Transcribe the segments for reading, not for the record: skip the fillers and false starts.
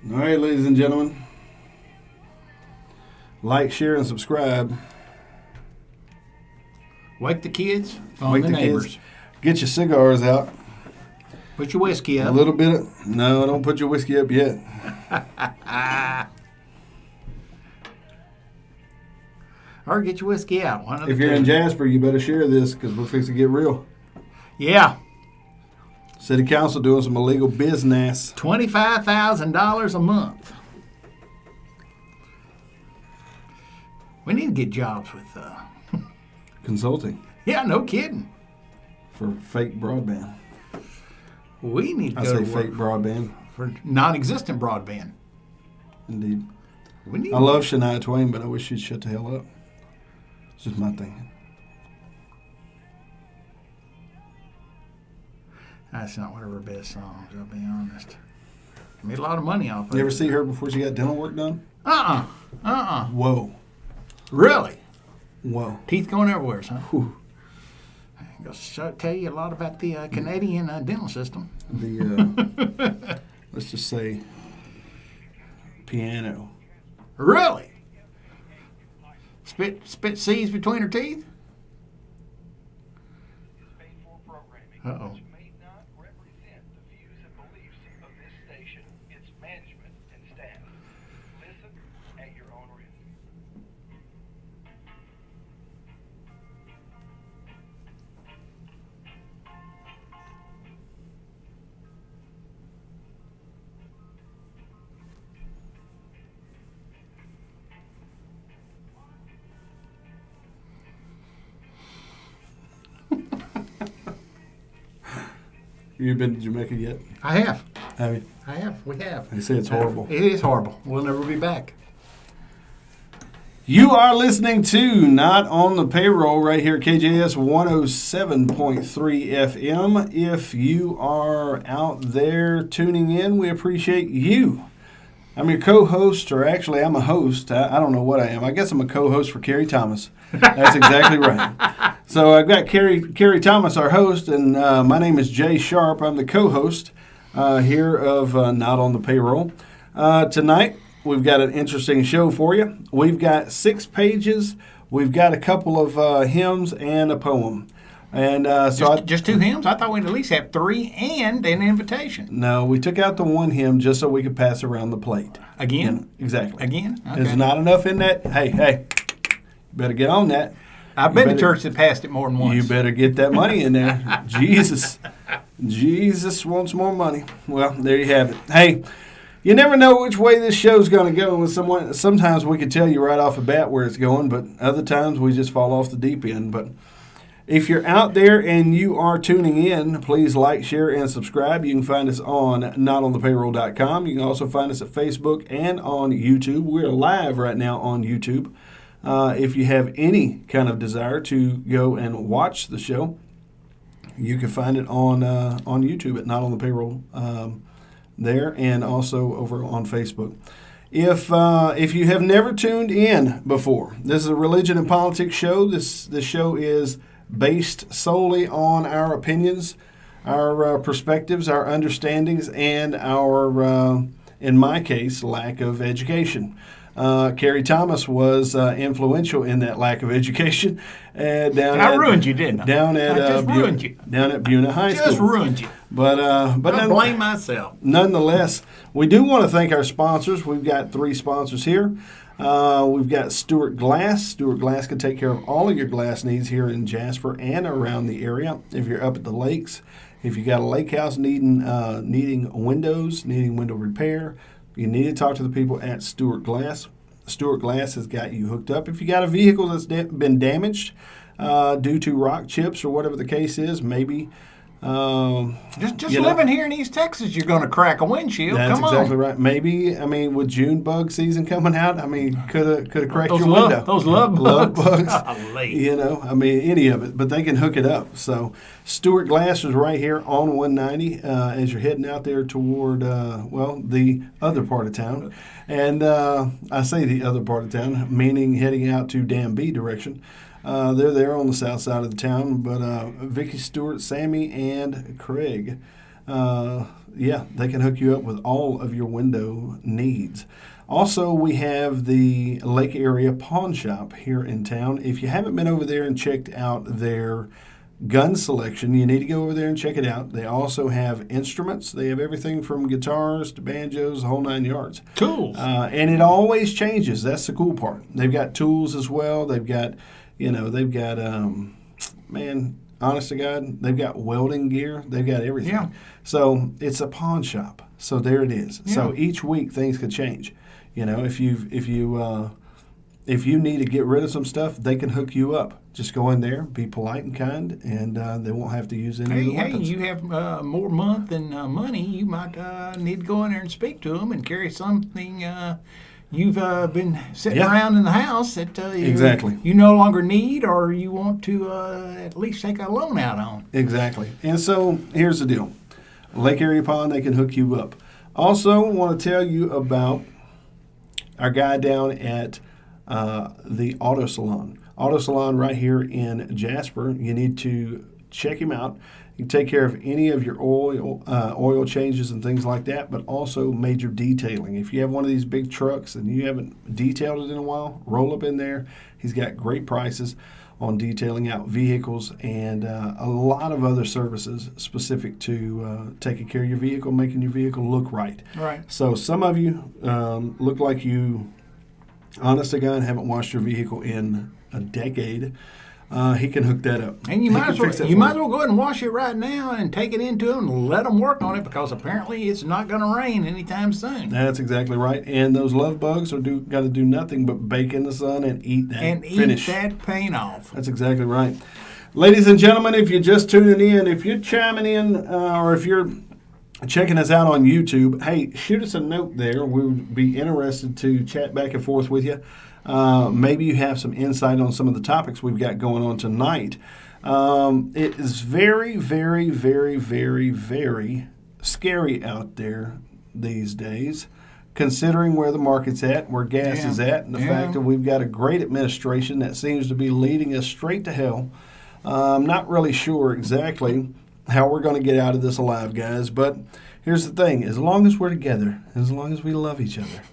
All right, ladies and gentlemen. Like, share, and subscribe. Wake the kids, phone Wake the the neighbors. kids. Get your cigars out. Put your whiskey A up. little bit. No, don't put your whiskey up yet. Or get your whiskey out. One of If the you're two. in Jasper, you better share this because we're fixing to get real. Yeah, City Council doing some illegal business. $25,000 a month. We need to get jobs with. Consulting Yeah, no kidding. for fake broadband. We need to I go say to work fake broadband. for non-existent broadband. Indeed. We need. I love Shania Twain, but I wish she'd shut the hell up. It's just my thinking. That's not one of her best songs. I'll be honest. Made a lot of money off of it. You ever see her before she got dental work done? Whoa. Whoa. Really? Whoa. Teeth going everywhere, huh? Whew. Goes to tell you a lot about the Canadian dental system. The let's just say piano. Really? Spit C's between her teeth? Uh-oh. May not represent the views and beliefs of this station, its management, and staff. Listen at your own risk. You been to Jamaica yet? I have. Have you? I have. We have. They say it's horrible. It is horrible. We'll never be back. You are listening to Not on the Payroll right here at KJS 107.3 FM. If you are out there tuning in, we appreciate you. I'm your co-host, or actually I'm a host. I don't know what I am. I guess I'm a co-host for Carrie Thomas. That's exactly right. So I've got Carrie Thomas, our host, and my name is Jay Sharp. I'm the co-host here of Not on the Payroll. Tonight, we've got an interesting show for you. We've got 6 pages. We've got a couple of hymns and a poem. And Just 2 hymns? I thought we'd at least have 3 and an invitation. No, we took out the one hymn just so we could pass around the plate. Again? Exactly. Again? Okay. There's not enough in that. Hey, you better get on that. I've been to church that passed it more than once. You better get that money in there. Jesus wants more money. Well, there you have it. Hey, you never know which way this show's going to go with someone. Sometimes we can tell you right off the bat where it's going, but other times we just fall off the deep end. But if you're out there and you are tuning in, please like, share, and subscribe. You can find us on notonthepayroll.com. You can also find us at Facebook and on YouTube. We're live right now on YouTube. If you have any kind of desire to go and watch the show, you can find it on YouTube at Not on the Payroll there, and also over on Facebook. If you have never tuned in before, this is a religion and politics show. This show is based solely on our opinions, our perspectives, our understandings, and our, in my case, lack of education. Carrie Thomas was influential in that lack of education. I ruined you, didn't I? I just ruined you. Down at Buna High School. Just ruined you. But I blame myself. Nonetheless, we do want to thank our sponsors. We've got 3 sponsors here. We've got Stewart Glass. Stewart Glass can take care of all of your glass needs here in Jasper and around the area. If you're up at the lakes, if you got a lake house needing windows, needing window repair, you need to talk to the people at Stewart Glass. Stewart Glass has got you hooked up. If you got a vehicle that's been damaged due to rock chips or whatever the case is, maybe Just living here in East Texas, you're going to crack a windshield. That's Come on. exactly right. Maybe, with June bug season coming out, could have cracked your window. Those love bugs. Golly. Any of it. But they can hook it up. So Stewart Glass is right here on 190 as you're heading out there toward, the other part of town. And I say the other part of town, meaning heading out to Danby direction. They're there on the south side of the town, but Vicky, Stewart, Sammy, and Craig yeah, they can hook you up with all of your window needs. Also, we have the Lake Area Pawn Shop here in town. If you haven't been over there and checked out their gun selection, you need to go over there and check it out. They also have instruments. They have everything from guitars to banjos, the whole 9 yards. Tools. And it always changes. That's the cool part. They've got tools as well. They've got, man, honest to God, they've got welding gear. They've got everything. Yeah. So it's a pawn shop. So there it is. Yeah. So each week things could change. If you need to get rid of some stuff, they can hook you up. Just go in there, be polite and kind, and they won't have to use any of the Hey, weapons. you have more month than money. You might need to go in there and speak to them and carry something you've been sitting around in the house that Exactly. you no longer need, or you want to at least take a loan out on. Exactly. And so here's the deal. Lake Area Pawn, they can hook you up. Also, want to tell you about our guy down at the Auto Salon. Auto Salon right here in Jasper. You need to check him out. You can take care of any of your oil changes and things like that, but also major detailing. If you have one of these big trucks and you haven't detailed it in a while, roll up in there. He's got great prices on detailing out vehicles and a lot of other services specific to taking care of your vehicle, making your vehicle look right. Right. So some of you look like you, honest to God, haven't washed your vehicle in a decade. He can hook that up. And you He might can as well fix that you for might as well go ahead and wash it right now and take it into them and let them work on it, because apparently it's not going to rain anytime soon. That's exactly right. And those love bugs are got to do nothing but bake in the sun and eat that finish. Eat that paint off. That's exactly right. Ladies and gentlemen, if you're just tuning in, if you're chiming in, or if you're checking us out on YouTube, hey, shoot us a note there. We would be interested to chat back and forth with you. Maybe you have some insight on some of the topics we've got going on tonight. It is very, very, very, very, very scary out there these days, considering where the market's at, where gas is at, and the fact that we've got a great administration that seems to be leading us straight to hell. I'm not really sure exactly how we're going to get out of this alive, guys, but here's the thing. As long as we're together, as long as we love each other,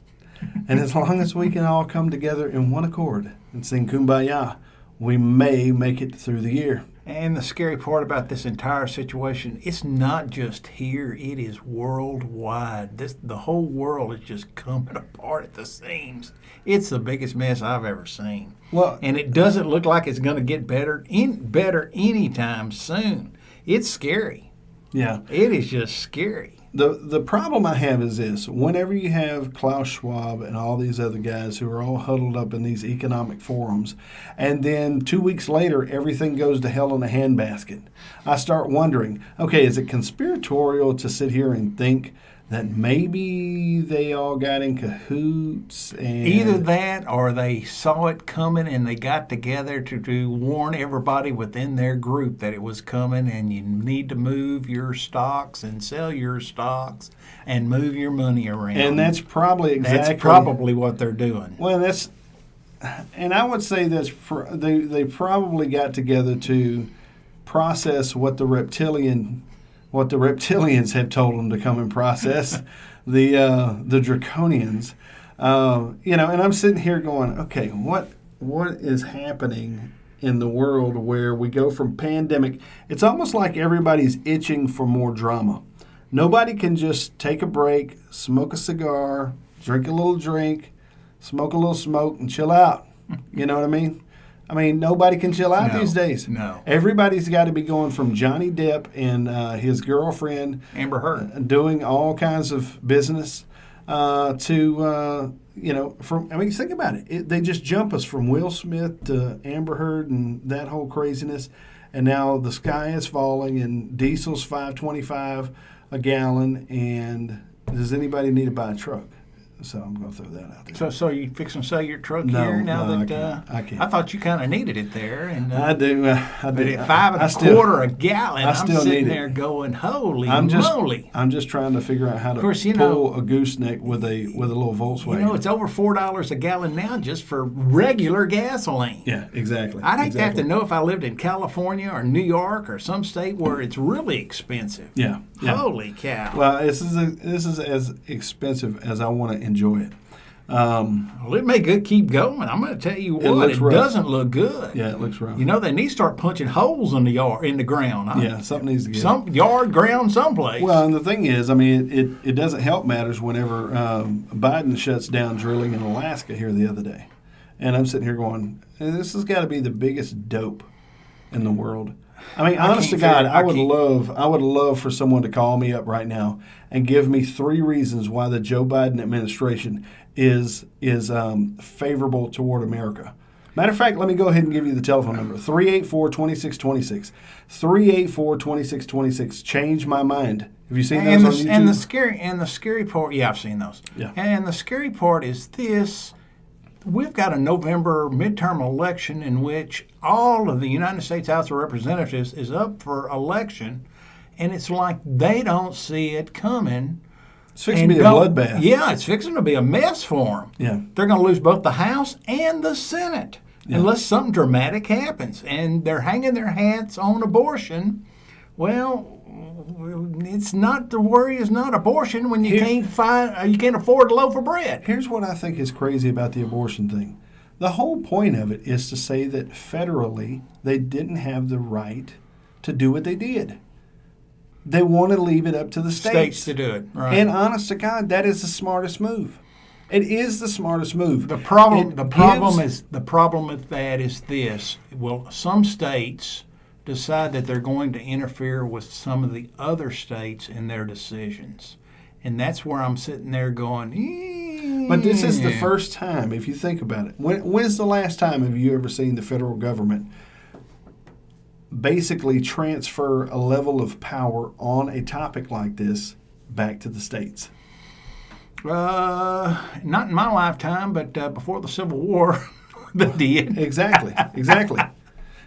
and as long as we can all come together in one accord and sing Kumbaya, we may make it through the year. And the scary part about this entire situation, it's not just here, it is worldwide. The whole world is just coming apart at the seams. It's the biggest mess I've ever seen. Well, and it doesn't look like it's going to get better anytime soon. It's scary. Yeah. It is just scary. The problem I have is this. Whenever you have Klaus Schwab and all these other guys who are all huddled up in these economic forums, and then 2 weeks later, everything goes to hell in a handbasket, I start wondering, okay, is it conspiratorial to sit here and think that maybe they all got in cahoots? And either that, or they saw it coming and they got together to warn everybody within their group that it was coming, and you need to move your stocks and sell your stocks and move your money around. And that's probably That's probably what they're doing. Well, and I would say they probably got together to process what the reptilians have told them to come and process, the draconians, and I'm sitting here going, okay, what is happening in the world where we go from pandemic? It's almost like everybody's itching for more drama. Nobody can just take a break, smoke a cigar, drink a little drink, smoke a little smoke, and chill out. You know what I mean? Nobody can chill out these days. No. Everybody's got to be going from Johnny Depp and his girlfriend Amber Heard doing all kinds of business to think about it. They just jump us from Will Smith to Amber Heard and that whole craziness, and now the sky is falling and diesel's $5.25 a gallon. And does anybody need to buy a truck? So I'm going to throw that out there. So you fixing to sell your truck No, here now no, that I can't. I thought you kind of needed it there, and I do. but at $5.25 a gallon, I still I'm sitting need it. there going, holy moly! moly! I'm just trying to figure out how to course, pull a gooseneck with a little Volkswagen. It's over $4 a gallon now just for regular gasoline. Yeah, exactly. I'd hate to know if I lived in California or New York or some state where it's really expensive. Yeah, Yeah. Holy cow. Well, this is as expensive as I want to enjoy it. Well, it may keep going. I'm going to tell you what, looks it rough. doesn't look good. Yeah, it looks rough. You know, they need to start punching holes in the ground. Huh? Yeah, something needs to get some yard, ground, someplace. Well, and the thing is, I mean, it doesn't help matters whenever Biden shuts down drilling in Alaska here the other day. And I'm sitting here going, this has got to be the biggest dope in the world. I mean, honest to God, I would love for someone to call me up right now and give me 3 reasons why the Joe Biden administration is favorable toward America. Matter of fact, let me go ahead and give you the telephone number, 384-2626. 384-2626. Change my mind. Have you seen those on YouTube? And the scary part, yeah, I've seen those. Yeah. And the scary part is this. We've got a November midterm election in which all of the United States House of Representatives is up for election, and it's like they don't see it coming. It's fixing to be a bloodbath. Yeah, it's fixing to be a mess for them. Yeah. They're going to lose both the House and the Senate unless something dramatic happens. And they're hanging their hats on abortion. Well, it's not, the worry is not abortion when you can't afford a loaf of bread. Here's what I think is crazy about the abortion thing. The whole point of it is to say that federally they didn't have the right to do what they did. They want to leave it up to the states to do it. Right. And honest to God, that is the smartest move. It is the smartest move. The problem with that is this. Well, some states decide that they're going to interfere with some of the other states in their decisions. And that's where I'm sitting there going, But this is the first time, if you think about it. When's the last time have you ever seen the federal government basically transfer a level of power on a topic like this back to the states? Not in my lifetime, but before the Civil War, they did. Exactly.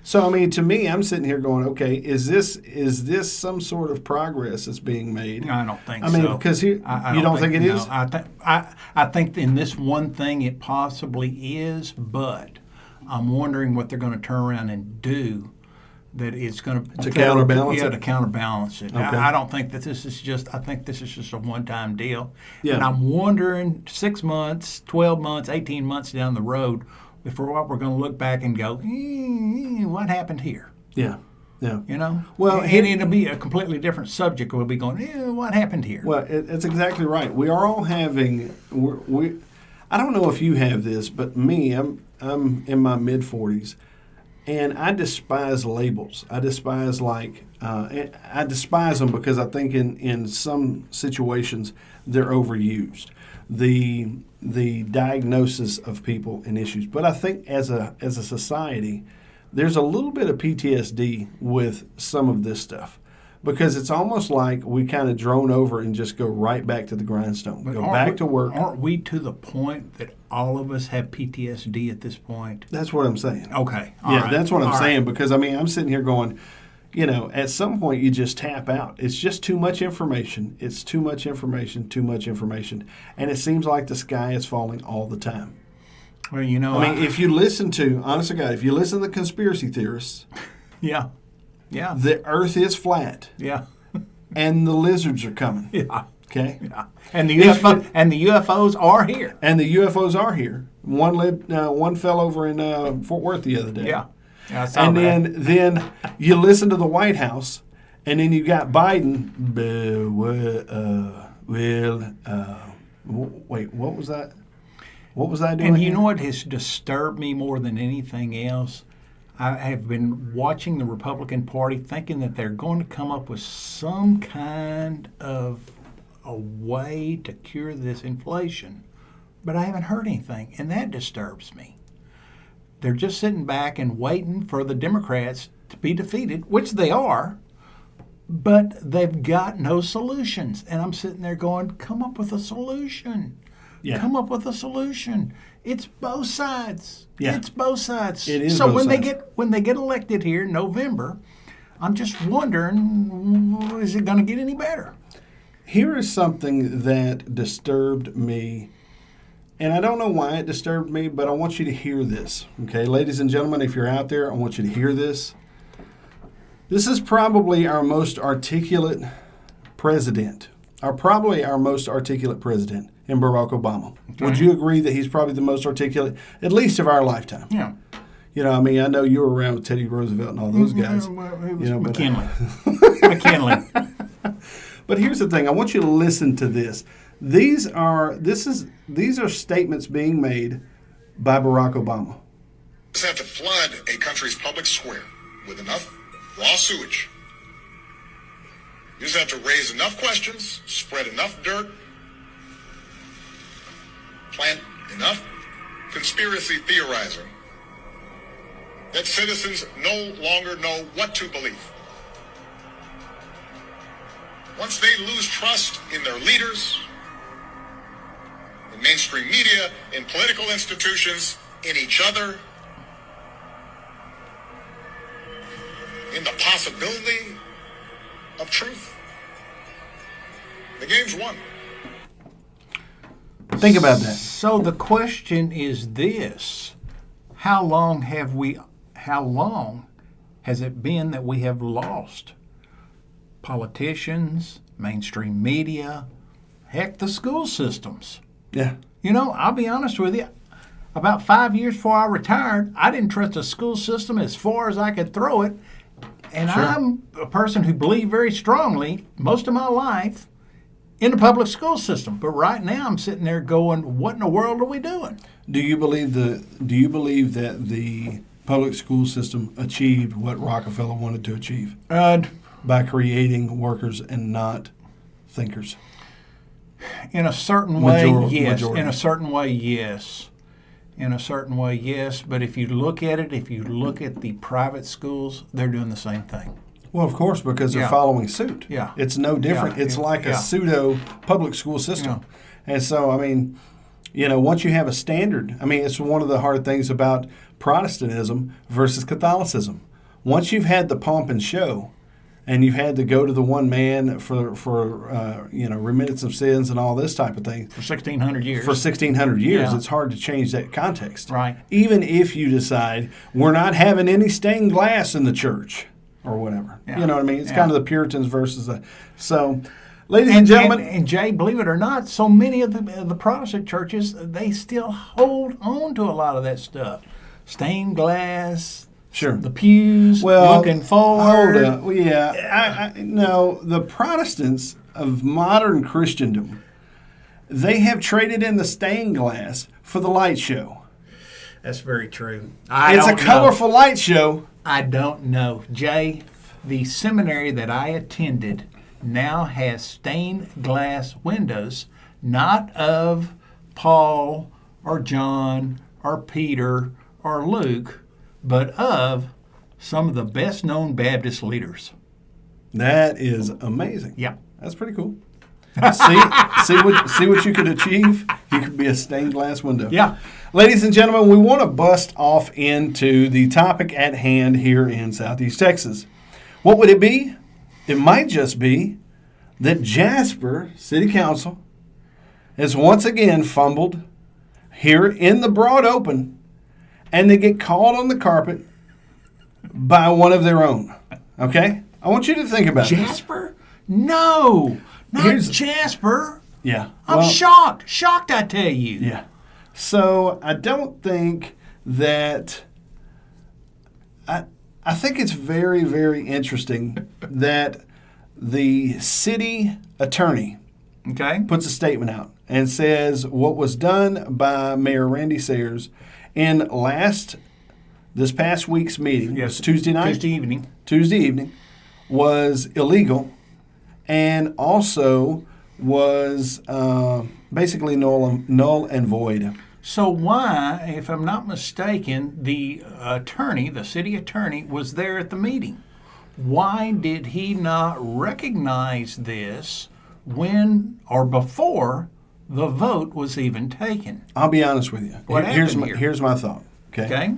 So, I mean, to me, I'm sitting here going, okay, is this some sort of progress that's being made? I don't think so. I mean, because you don't think it is? I think in this one thing it possibly is, but I'm wondering what they're going to turn around and do that it's going to counterbalance it? Yeah, to counterbalance it. Okay. I don't think that this is just. I think this is just a one-time deal. Yeah. And I'm wondering 6 months, 12 months, 18 months down the road, if we're going to look back and go, what happened here? Yeah. Yeah. You know? Well, and it'll be a completely different subject. We'll be going, what happened here? Well, it's exactly right. We are all having. I don't know if you have this, but me, I'm in my mid-40s, and I despise labels. I despise I despise them because I think in some situations they're overused. The diagnosis of people and issues, but I think as a society, there's a little bit of PTSD with some of this stuff because it's almost like we kind of drone over and just go right back to the grindstone, go back to work. Aren't we to the point that all of us have PTSD at this point? That's what I'm saying. Okay. That's what I'm saying because, I mean, I'm sitting here going, at some point you just tap out. It's just too much information. It's too much information, and it seems like the sky is falling all the time. Well, if you listen to, honest to God, if you listen to the conspiracy theorists, yeah, the Earth is flat, yeah, and the lizards are coming. Yeah. Okay. Yeah. And the UFOs are here. And the UFOs are here. One fell over in Fort Worth the other day. Yeah. I saw that. then you listen to the White House, and then you got Biden. Wait, what was that? What was I doing? And you know what has disturbed me more than anything else? I have been watching the Republican Party thinking that they're going to come up with some kind of a way to cure this inflation, but I haven't heard anything, and that disturbs me. They're just sitting back and waiting for the Democrats to be defeated, which they are, but they've got no solutions. And I'm sitting there going, come up with a solution. Yeah. Come up with a solution. It's both sides. Yeah. It's both sides. It is so both when sides. when they get elected here in November, I'm just wondering, is it going to get any better? Here is something that disturbed me. And I don't know why it disturbed me, but I want you to hear this. Okay, ladies and gentlemen, if you're out there, I want you to hear this. This is probably our most articulate president, are probably our most articulate president in Barack Obama. Would you agree that he's probably the most articulate, at least of our lifetime? Yeah. You know, I mean, I know you were around with Teddy Roosevelt and all those guys. Well, it was You know, but- McKinley. McKinley. But here's the thing: I want you to listen to this. These are statements being made by Barack Obama. Just have to flood a country's public square with enough raw sewage. You just have to raise enough questions, spread enough dirt, plant enough conspiracy theorizing that citizens no longer know what to believe. Once they lose trust in their leaders, in mainstream media, in political institutions, in each other, in the possibility of truth, the game's won. Think about that. So the question is this: how long has it been that we have lost politicians, mainstream media, heck, the school systems? Yeah. You know, I'll be honest with you. About 5 years before I retired, I didn't trust the school system as far as I could throw it. And Sure. I'm a person who believed very strongly most of my life in the public school system. But right now I'm sitting there going, what in the world are we doing? Do you believe that the public school system achieved what Rockefeller wanted to achieve by creating workers and not thinkers? In a certain way, yes. Majority. In a certain way, yes. In a certain way, yes. But if you look at the private schools, they're doing the same thing. Well, of course, because they're Yeah. following suit. Yeah. It's no different. Yeah. It's like a Yeah. pseudo public school system. And so, I mean, you know, once you have a standard, I mean, it's one of the hard things about Protestantism versus Catholicism. Once you've had the pomp and show, and you've had to go to the one man for remittance of sins and all this type of thing For 1,600 years. for 1,600 years, Yeah. it's hard to change that context. Right. Even if you decide we're not having any stained glass in the church or whatever. Yeah. You know what I mean? It's Yeah. kind of the Puritans versus the. So, ladies and gentlemen. And Jay, believe it or not, so many of the Protestant churches, they still hold on to a lot of that stuff. Stained glass, Sure. the pews, looking forward. Hold up. Well, yeah. No, the Protestants of modern Christendom, they have traded in the stained glass for the light show. That's very true. It's a colorful light show. I don't know. Jay, the seminary that I attended now has stained glass windows, not of Paul or John or Peter or Luke, but of some of the best known Baptist leaders. That is amazing. Yeah. That's pretty cool. see what you could achieve? You could be a stained glass window. Yeah. Ladies and gentlemen, we want to bust off into the topic at hand here in Southeast Texas. What would it be? It might just be that Jasper City Council has once again fumbled here in the broad open, and they get called on the carpet by one of their own. Okay? I want you to think about this. Jasper? No, not Jasper. Yeah. I'm shocked. Shocked, I tell you. Yeah. So I don't think that. I think it's very, very interesting that the city attorney Okay. puts a statement out and says what was done by Mayor Randy Sayers in this past week's meeting, Yes. Tuesday night, Tuesday evening. was illegal and also was basically null and void. So why, if I'm not mistaken, the city attorney, was there at the meeting? Why did he not recognize this when or before the vote was even taken? I'll be honest with you. What here's happened my here? here's my thought. Okay.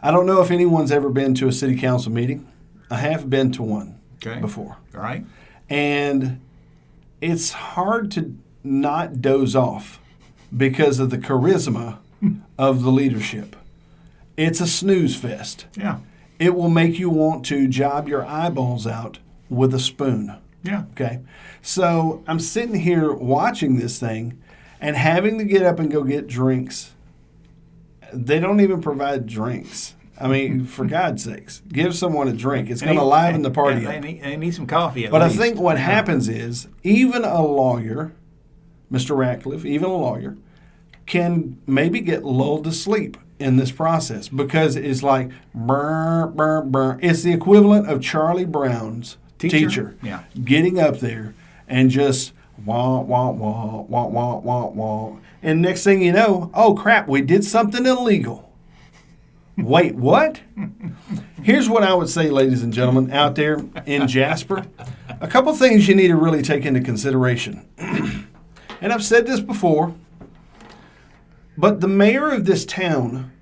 I don't know if anyone's ever been to a city council meeting. I have been to one before. All right. And it's hard to not doze off because of the charisma of the leadership. It's a snooze fest. Yeah. It will make you want to job your eyeballs out with a spoon. Yeah. Okay. So I'm sitting here watching this thing and having to get up and go get drinks. They don't even provide drinks. I mean, for God's sakes, give someone a drink. It's going to liven the party up. They need some coffee at But least. I think what happens is even a lawyer, Mr. Ratcliffe, even a lawyer, can maybe get lulled to sleep in this process because it's like, brr, brr, brr. It's the equivalent of Charlie Brown's teacher Yeah. getting up there and just wah, wah, wah, wah, wah, wah, wah. And next thing you know, oh, crap, we did something illegal. Wait, what? Here's what I would say, ladies and gentlemen, out there in Jasper. A couple things you need to really take into consideration. And I've said this before, but the mayor of this town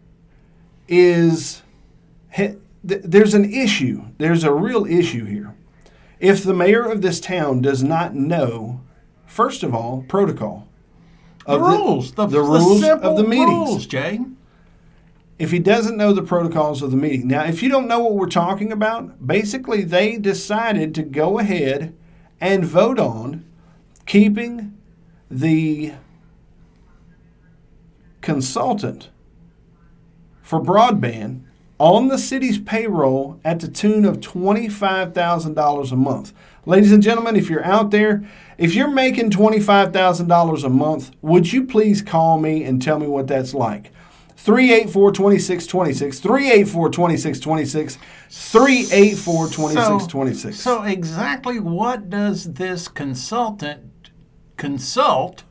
there's an issue. There's a real issue here. If the mayor of this town does not know, first of all, protocol. The rules. The rules simple of the meetings. rules, Jay. If he doesn't know the protocols of the meeting. Now, if you don't know what we're talking about, basically they decided to go ahead and vote on keeping the consultant for broadband on the city's payroll at the tune of $25,000 a month. Ladies and gentlemen, if you're out there, if you're making $25,000 a month, would you please call me and tell me what that's like? 384-2626, 384-2626, 384-2626. So exactly what does this consultant consult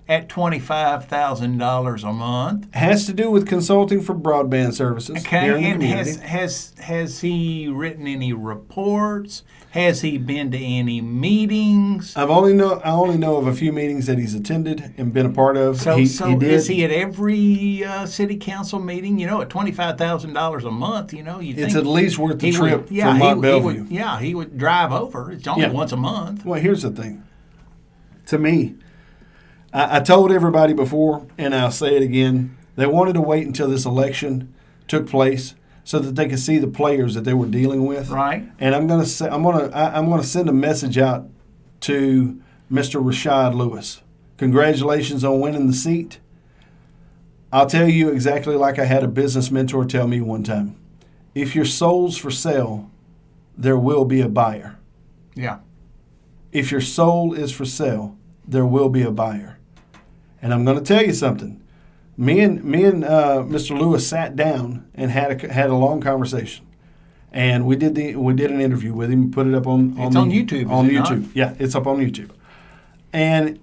at $25,000 a month? Has to do with consulting for broadband services here in the And community. has he written any reports? Has he been to any meetings? I only know of a few meetings that he's attended and been a part of. So he did. is he at every city council meeting? You know, at $25,000 a month, you know, It's at least worth the he trip would, yeah, from Mont he Bellevue. would, yeah, he would drive over. It's only Yeah. once a month. Well, here's the thing. To me, I told everybody before, and I'll say it again, they wanted to wait until this election took place so that they could see the players that they were dealing with. Right. And I'm gonna send a message out to Mr. Rashad Lewis. Congratulations on winning the seat. I'll tell you exactly like I had a business mentor tell me one time. If your soul's for sale, there will be a buyer. Yeah. If your soul is for sale, there will be a buyer. And I'm going to tell you something. Me and Mr. Lewis sat down and had a long conversation, and we did an interview with him. Put it up on It's on YouTube, On is it YouTube, not? yeah, it's up on YouTube. And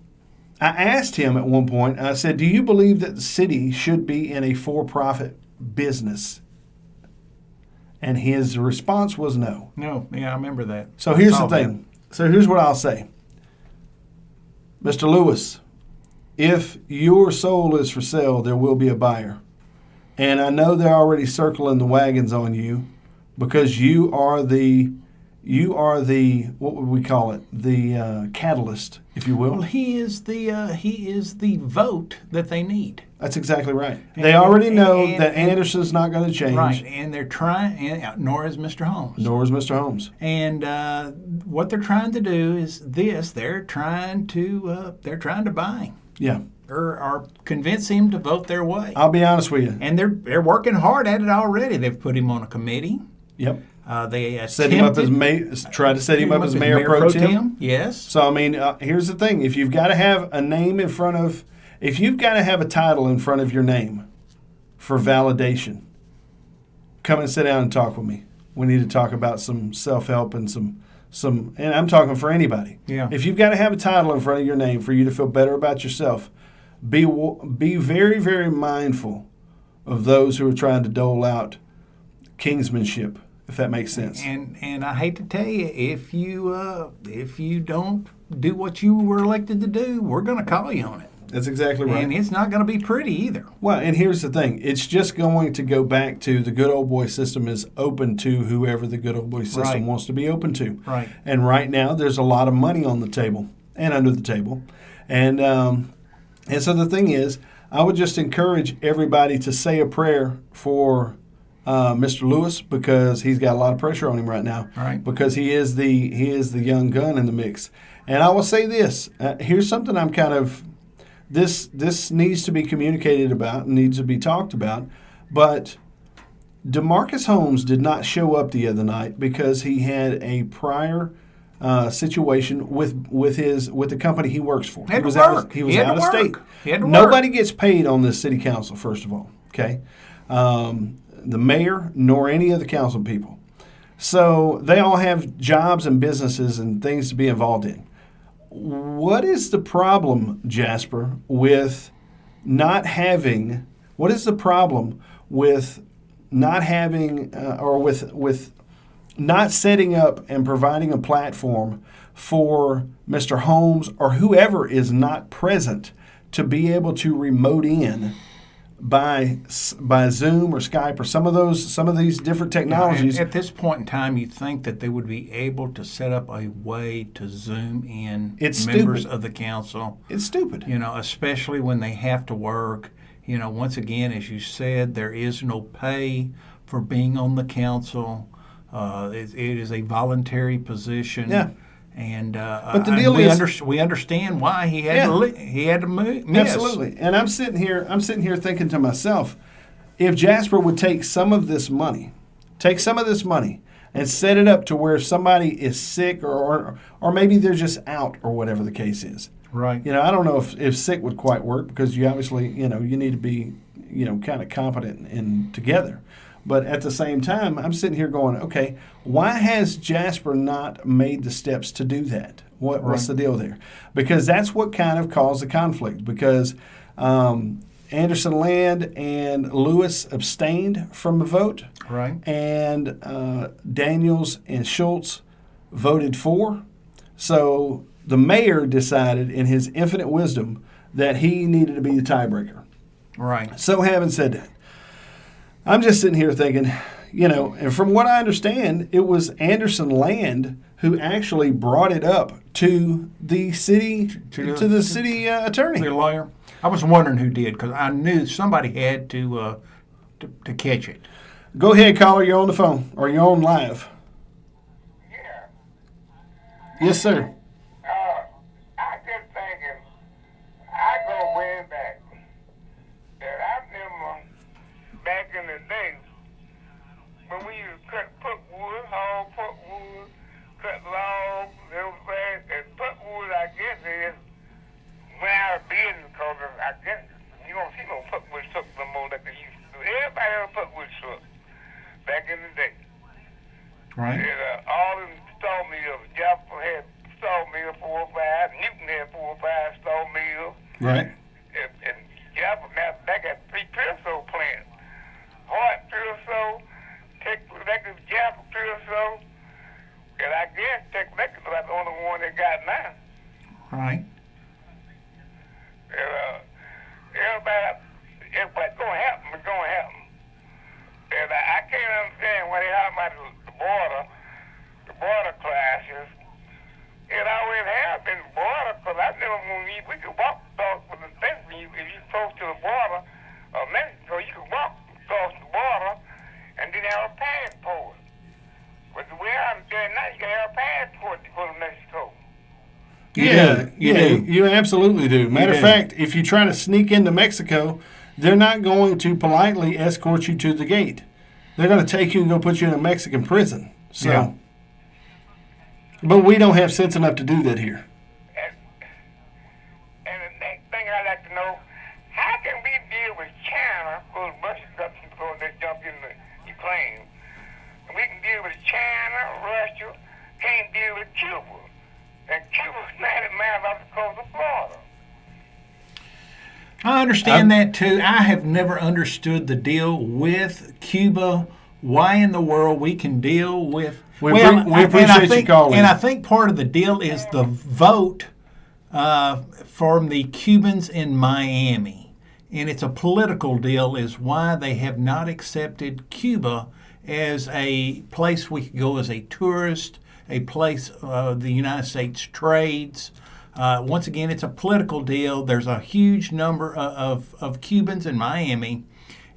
I asked him at one point. I said, "Do you believe that the city should be in a for-profit business?" And his response was no. No, yeah, I remember that. So I here's saw the thing. So here's what I'll say. Mr. Lewis, if your soul is for sale, there will be a buyer. And I know they're already circling the wagons on you because you are the what would we call it? The catalyst, if you will. Well, he is the vote that they need. That's exactly right. They already know and- that Anderson's not going to change. Right, and they're trying, and nor is Mr. Holmes. Nor is Mr. Holmes. And what they're trying to do is this: they're trying to buy Yeah. or convince him to vote their way. I'll be honest with you. And they're working hard at it already. They've put him on a committee. Yep. They Set him up as tried to set him up as mayor pro tem. Yes. So I mean, here's the thing: if you've got to have a name in front of, if you've got to have a title in front of your name for validation, come and sit down and talk with me. We need to talk about some self-help and some, and I'm talking for anybody. Yeah. If you've got to have a title in front of your name for you to feel better about yourself, be very, very mindful of those who are trying to dole out kingsmanship, if that makes sense. And I hate to tell you, if you don't do what you were elected to do, we're going to call you on it. That's exactly right. And it's not going to be pretty either. Well, and here's the thing. It's just going to go back to the good old boy system is open to whoever the good old boy system Right. wants to be open to. Right. And right now, there's a lot of money on the table and under the table. And so the thing is, I would just encourage everybody to say a prayer for Mr. Lewis, because he's got a lot of pressure on him right now. Right. Because he is the young gun in the mix. And I will say this: here's something I'm kind of this needs to be communicated about, needs to be talked about, but DeMarcus Holmes did not show up the other night because he had a prior situation with the company he works for. He was out of state. Nobody gets paid on this city council, first of all. Okay, the mayor nor any of the council people. So they all have jobs and businesses and things to be involved in. What is the problem, Jasper, with not having? What is the problem with not having or with not setting up and providing a platform for Mr. Holmes or whoever is not present to be able to remote in by Zoom or Skype or some of these different technologies? At this point in time, you think that they would be able to set up a way to Zoom in members of the council. It's stupid. Especially when they have to work. Once again, as you said, there is no pay for being on the council. It is a voluntary position. Yeah. And but the deal is, we understand why he had to miss. Absolutely. And I'm sitting here thinking to myself, if Jasper would take some of this money and set it up to where somebody is sick or maybe they're just out or whatever the case is. Right. I don't know if sick would quite work because you obviously, you need to be, kind of competent and together. But at the same time, I'm sitting here going, okay, why has Jasper not made the steps to do that? What's the deal there? Because that's what kind of caused the conflict. Because Anderson Land and Lewis abstained from the vote. Right. And Daniels and Schultz voted for. So the mayor decided in his infinite wisdom that he needed to be the tiebreaker. Right. So having said that, I'm just sitting here thinking, and from what I understand, it was Anderson Land who actually brought it up to the city the city attorney, the lawyer. I was wondering who did because I knew somebody had to catch it. Go ahead, caller. You're on the phone or you're on live. Yeah. Yes, sir. I just thinking, I go way back. And I remember back in the day when we used to put wood, cut logs, everything, and put wood, I guess, is went out of business because I guess you don't see no put wood trucks no more like they used to do. Everybody had a put wood truck back in the day. Right. And all them saw mills, Jasper had saw mill 4 or 5, Newton had 4 or 5 saw mills. Right. And Jasper, back at 3 Pearsall plants. Hart Pearsall, Tech-Electric Jasper Pearsall, and I guess Tech-Electric is the only one they got now. Right. And everybody, if what's going to happen, it's going to happen. And I can't understand why they have about the border clashes. It always has been border, because I never we could walk across with the fence if you're close to the border of Mexico, you could walk across the border and then have a passport. But the way I understand now, you can have a passport to go to Mexico. Yeah, you absolutely do. Matter of fact, if you try to sneak into Mexico, they're not going to politely escort you to the gate. They're going to take you and go put you in a Mexican prison. So, yeah. But we don't have sense enough to do that here. And the next thing I'd like to know, how can we deal with China, because Russia got before they jump in the Ukraine? We can deal with China, Russia, can't deal with Cuba. And Cuba's 90 miles off the coast of Florida. I understand that too. I have never understood the deal with Cuba. Why in the world we can deal with? We appreciate you calling. And I think part of the deal is the vote from the Cubans in Miami, and it's a political deal. Is why they have not accepted Cuba as a place we could go as a tourist, a place the United States trades. Once again, it's a political deal. There's a huge number of Cubans in Miami,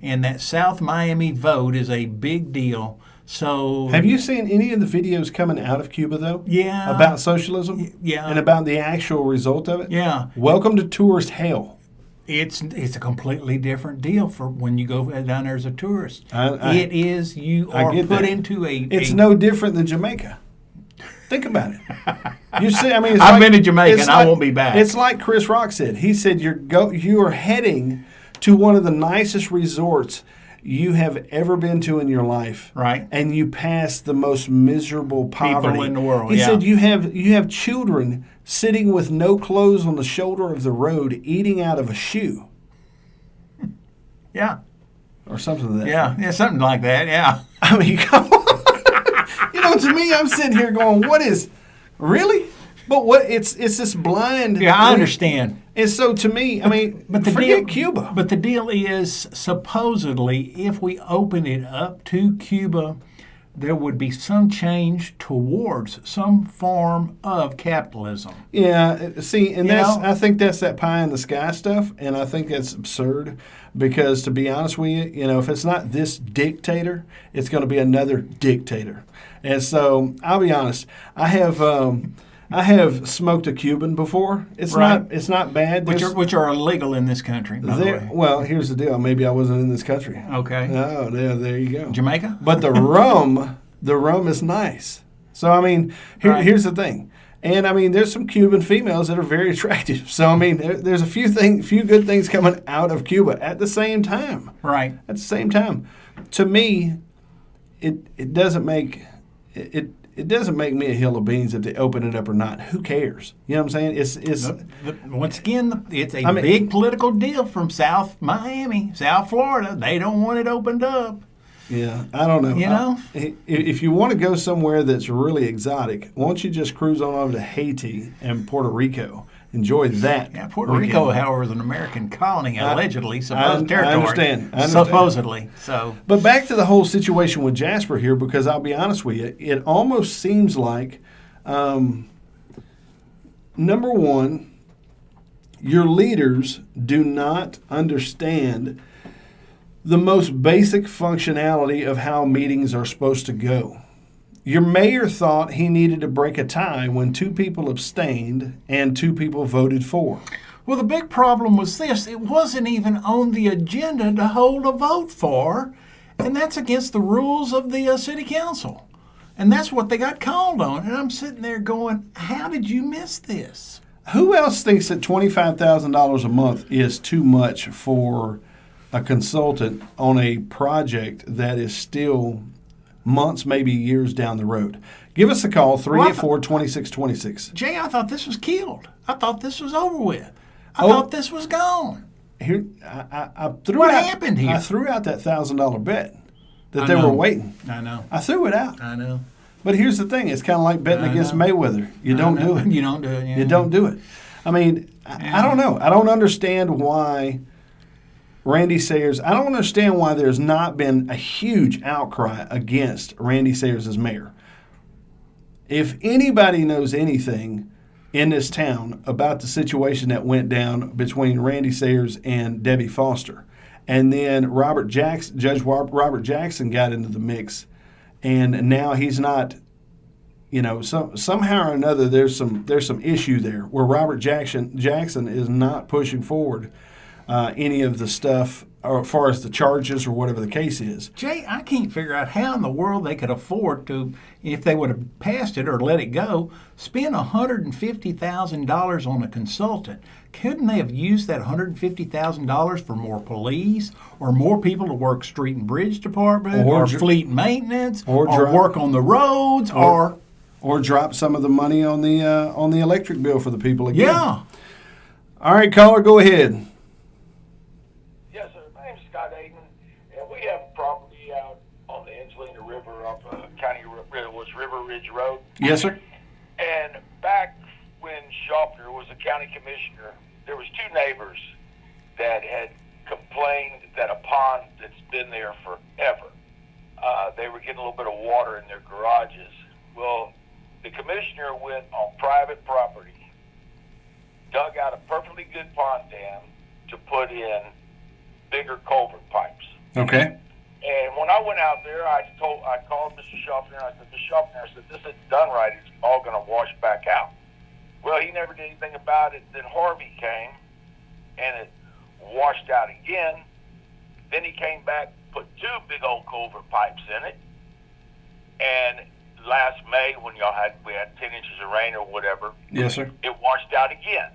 And that South Miami vote is a big deal. So Have you seen any of the videos coming out of Cuba, though? Yeah. About socialism? Yeah. And about the actual result of it? Yeah. Welcome to tourist hell. It's a completely different deal for when you go down there as a tourist. You I are get put that. into a. It's no different than Jamaica. Think about it. You see, I mean, it's I've like, been to Jamaica it's and I won't be back. It's like Chris Rock said. He said you are heading to one of the nicest resorts you have ever been to in your life, Right. And you pass the most miserable poverty in the world, He yeah. said you have children sitting with no clothes on the shoulder of the road, eating out of a shoe Yeah. or something like that. Yeah, something like that. Yeah. I mean, come on. To me, I'm sitting here going, "What is really?" But what it's this blind. Yeah, I understand. And so to me, I mean, But the forget deal, Cuba. But the deal is, supposedly, if we open it up to Cuba, there would be some change towards some form of capitalism. Yeah, see, and You that's know? I think that's that pie in the sky stuff, and I think that's absurd because to be honest with you, if it's not this dictator, it's going to be another dictator. And so I'll be honest, I have smoked a Cuban before. It's Right. not bad. Which are illegal in this country, by the way. Well, here's the deal. Maybe I wasn't in this country. Okay. Oh, yeah, there you go. Jamaica? But the rum is nice. So I mean, Right. here's the thing. And I mean, there's some Cuban females that are very attractive. So I mean, there's a few good things coming out of Cuba at the same time. Right. At the same time, to me, it doesn't make it doesn't make me a hill of beans if they open it up or not. Who cares? You know what I'm saying? It's Once again, it's a I mean- big political deal from South Miami, South Florida. They don't want it opened up. Yeah, I don't know. You know? If you want to go somewhere that's really exotic, why don't you just cruise on over to Haiti and Puerto Rico? Enjoy that. Yeah, Puerto weekend. Rico, however, is an American colony, allegedly, I supposed territory. understand. Supposedly. So, But back to the whole situation with Jasper here, because I'll be honest with you, it almost seems like, number one, your leaders do not understand the most basic functionality of how meetings are supposed to go. Your mayor thought he needed to break a tie when 2 people abstained and 2 people voted for. well, the big problem was this. It wasn't even on the agenda to hold a vote for, and that's against the rules of the city council. And that's what they got called on. And I'm sitting there going, how did you miss this? Who else thinks that $25,000 a month is too much for a consultant on a project that is still months, maybe years down the road? Give us a call, 384-2626. Jay, I thought this was killed. I thought this was over with. I Oh. thought this was gone. Here, I threw What out, happened here? I threw out that $1,000 bet that I they know. were waiting. I know. I threw it out. I know. But here's the thing. It's kind of like betting I against know. Mayweather. You don't do it. You don't do it. Yeah. You don't do it. I mean, I don't know. I don't understand why Randy Sayers, I don't understand why there's not been a huge outcry against Randy Sayers as mayor. If anybody knows anything in this town about the situation that went down between Randy Sayers and Debbie Foster, and then Judge Robert Jackson got into the mix, and now he's not, somehow or another there's some issue there where Robert Jackson is not pushing forward any of the stuff as far as the charges or whatever the case is. Jay, I can't figure out how in the world they could afford to, if they would have passed it or let it go, spend $150,000 on a consultant. Couldn't they have used that $150,000 for more police or more people to work street and bridge department or fleet maintenance or work on the roads or drop some of the money on the electric bill for the people again? Yeah. All right, caller, go ahead. Yes, sir. My name's Scott Aiden, and we have property out on the Angelina River off River Ridge Road. Yes, sir. And back when Schaffner was a county commissioner, there was 2 neighbors that had complained that a pond that's been there forever, they were getting a little bit of water in their garages. Well, the commissioner went on private property, dug out a perfectly good pond dam to put in bigger culvert pipes. Okay. And when I went out there, I called Mr. Schaffner, and I said, Mr. Schaffner, I said, this isn't done right. It's all going to wash back out. Well, he never did anything about it. Then Harvey came, and it washed out again. Then he came back, put 2 big old culvert pipes in it. And last May, when we had 10 inches of rain or whatever, Yes, sir. it washed out again.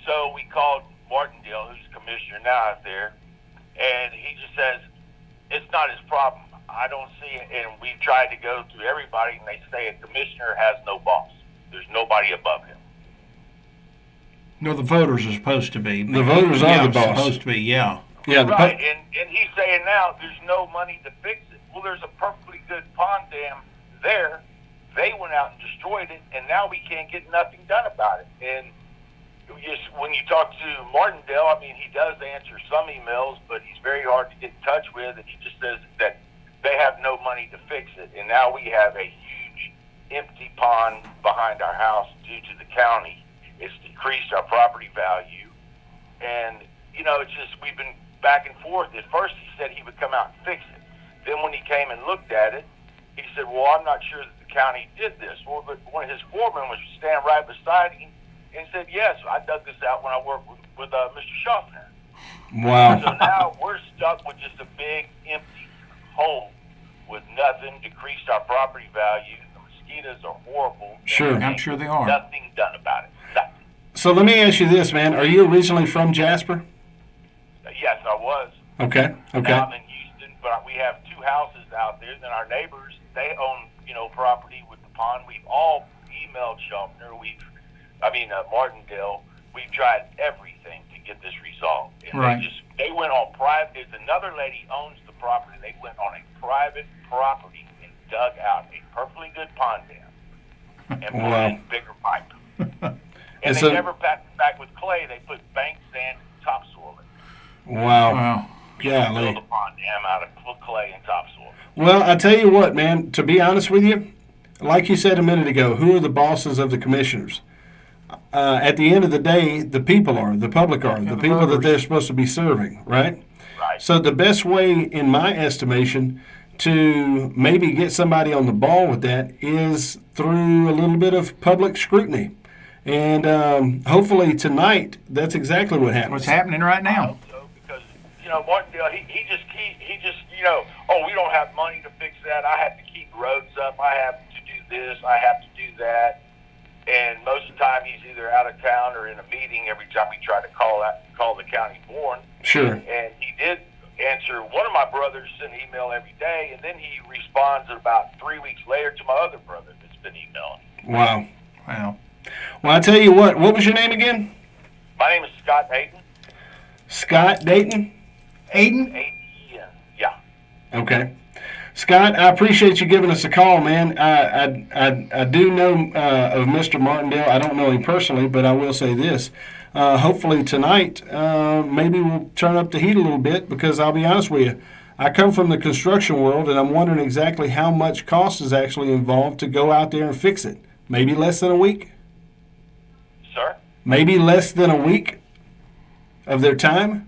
So we called Martindale, who's commissioner now out there, and he just says, it's not his problem. I don't see it. And we tried to go through everybody, and they say a commissioner has no boss. There's nobody above him. No, the voters are supposed to be. The voters are the boss. Supposed to be, yeah. Yeah, Right, and he's saying now there's no money to fix it. Well, there's a perfectly good pond dam there. They went out and destroyed it, and now we can't get nothing done about it. And when you talk to Martindale, I mean, he does answer some emails, but he's very hard to get in touch with, and he just says that they have no money to fix it. And now we have a huge empty pond behind our house due to the county. It's decreased our property value. And, you know, it's just we've been back and forth. At first he said he would come out and fix it. Then when he came and looked at it, he said, well, I'm not sure that the county did this. Well, but one of his foremen was standing right beside him and said, yes, I dug this out when I worked with Mr. Schaffner. Wow. So now we're stuck with just a big empty hole with nothing, decreased our property value. The mosquitoes are horrible. Sure. I'm sure they are. Nothing done about it. Nothing. So let me ask you this, man. Are you originally from Jasper? Yes, I was. Okay. Okay. Now I'm in Houston, but we have 2 houses out there. Then our neighbors, they own, property with the pond. We've all emailed Schaffner. Martindale. We've tried everything to get this resolved. And Right. they went on private. There's another lady owns the property. They went on a private property and dug out a perfectly good pond dam and put Wow. in bigger pipe. And And they so- never packed it back with clay. They put bank sand and topsoil in. Wow. Wow. Golly. Build a pond dam out of clay and topsoil. Well, I tell you what, man, to be honest with you, like you said a minute ago, who are the bosses of the commissioners? At the end of the day, the people are, the public are, the the people that voters. they're supposed to be serving, right? Right. So the best way, in my estimation, to maybe get somebody on the ball with that is through a little bit of public scrutiny. And hopefully tonight, that's exactly what happens. What's happening right I now? hope so, because Martindale, he just oh, we don't have money to fix that. I have to keep roads up. I have to do this. I have to do that. And most of the time, he's either out of town or in a meeting. Every time we try to call the county board, Sure. and he did answer. One of my brothers sent an email every day, and then he responds about 3 weeks later to my other brother that's been emailing. Wow. Wow. Well, I tell you what was your name again? My name is Scott Hayden. Scott Dayton? Aiden? A-D-E-N. Yeah. Okay. Scott, I appreciate you giving us a call, man. I do know of Mr. Martindale. I don't know him personally, but I will say this. Hopefully tonight, maybe we'll turn up the heat a little bit, because I'll be honest with you, I come from the construction world, and I'm wondering exactly how much cost is actually involved to go out there and fix it. Maybe less than a week? Sir? Maybe less than a week of their time?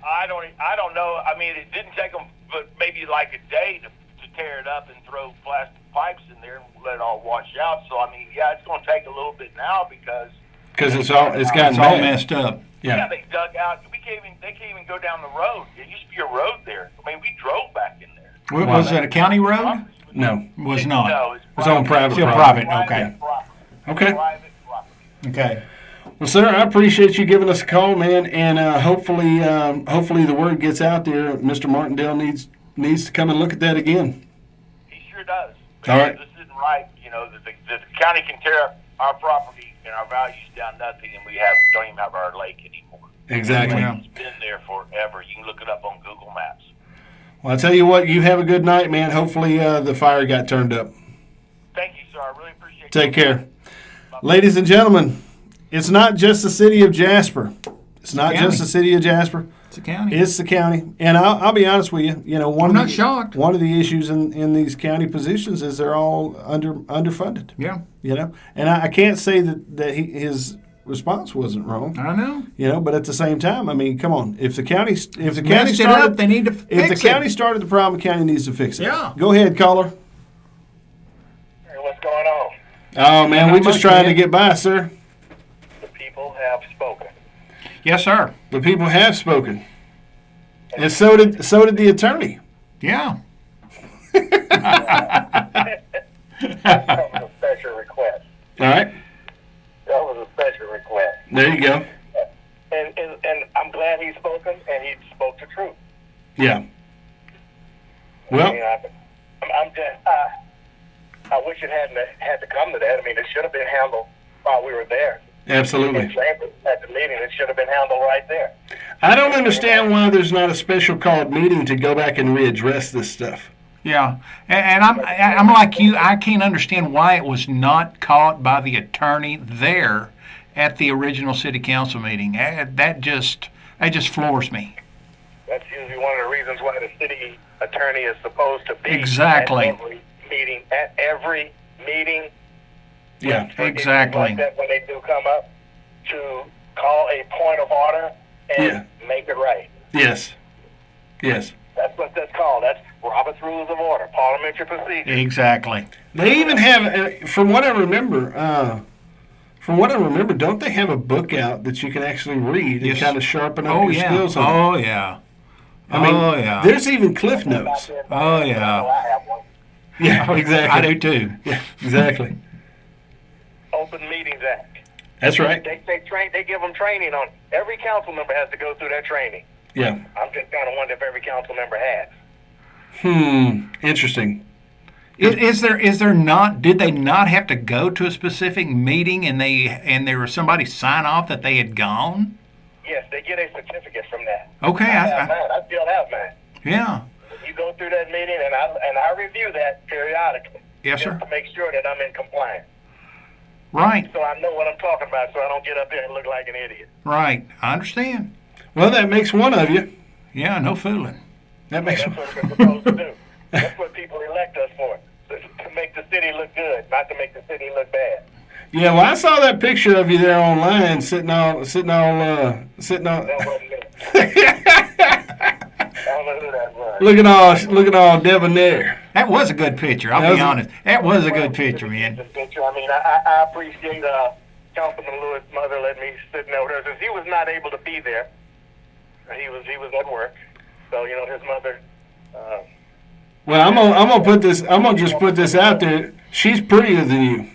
I don't know. I mean, it didn't take them but maybe like a day to tear it up and throw plastic pipes in there and let it all wash out. So, I mean, yeah, it's going to take a little bit now because It's gotten It's all bad. messed up. Yeah. they dug out. They can't even go down the road. There used to be a road there. I mean, we drove back in there. Was it a county road? No. Was not. No, It's on private Still property. private, okay. property. Okay. Private property. Okay. Well, sir, I appreciate you giving us a call, man, and hopefully the word gets out there. Mr. Martindale needs to come and look at that again. He sure does. All right. This isn't right. The county can tear our property and our values down nothing, and we don't even have our lake anymore. Exactly. Yeah. It's been there forever. You can look it up on Google Maps. Well, I tell you what, you have a good night, man. Hopefully the fire got turned up. Thank you, sir. I really appreciate it. Take care. Ladies and gentlemen, it's not just the city of Jasper. It's not County. just the city of Jasper. It's a county. It's the county. And I'll be honest with you, I'm not shocked. One of the issues in these county positions is they're all underfunded. Yeah. And I can't say that his response wasn't wrong. I know. You know, but at the same time, I mean, come on. If the county Messed it up, they need to fix if the it. county started the problem, the county needs to fix it. Yeah. Go ahead, caller. Hey, what's going on? Oh man, Not we're just much, trying to man. get by, sir. The people have spoken. Yes, sir. The people have spoken, and so did the attorney. Yeah. That was a special request. All right, That was a special request. there you go. And I'm glad he's spoken, and he spoke the truth. Yeah. I Well, mean, I'm just, I wish it hadn't had to come to that. I mean, it should have been handled while we were there. absolutely. In Chambers at the meeting, it should have been handled right there. I don't understand why there's not a special called meeting to go back and readdress this stuff. Yeah, and I'm like you. I can't understand why it was not caught by the attorney there at the original city council meeting. That just floors me. That's usually one of the reasons why the city attorney is supposed to be Exactly. at every meeting. Yeah. For issues Exactly. Like that, when they do come up, to call a point of order and Yeah. make it right. Yes. Yes. That's what that's called. That's Robert's Rules of Order, parliamentary procedure. Exactly. They even have, from what I remember, don't they have a book out that you can actually read and Yes. kind of sharpen up Oh your yeah. skills on? Oh yeah. I mean, oh yeah. there's even cliff notes. Oh yeah. I have one. Yeah, exactly. I do too. Yeah, exactly. Open Meetings Act. That's right. They give them training on. Every council member has to go through that training. Yeah. I'm just kind of wondering if every council member has. Interesting. Is there not? Did they not have to go to a specific meeting and there was somebody sign off that they had gone? Yes, they get a certificate from that. Okay. I have mine. I still have mine. Yeah. You go through that meeting, and I review that periodically. Yes, just sir. to make sure that I'm in compliance, Right. so I know what I'm talking about, so I don't get up there and look like an idiot. Right. I understand. Well, that makes one of you. Yeah. No fooling. That makes That's what we're supposed to do. That's what people elect us for, to make the city look good, not to make the city look bad. Yeah, well, I saw that picture of you there online, sitting all. That wasn't me. I don't know who that was. looking all debonair. That was a good picture. I'll be honest. That was a good picture, man. The picture. I mean, I appreciate Councilman Lewis' mother letting me sit over there, since he was not able to be there. He was at work, so his mother. Well, I'm gonna put this. I'm gonna just put this out there. She's prettier than you.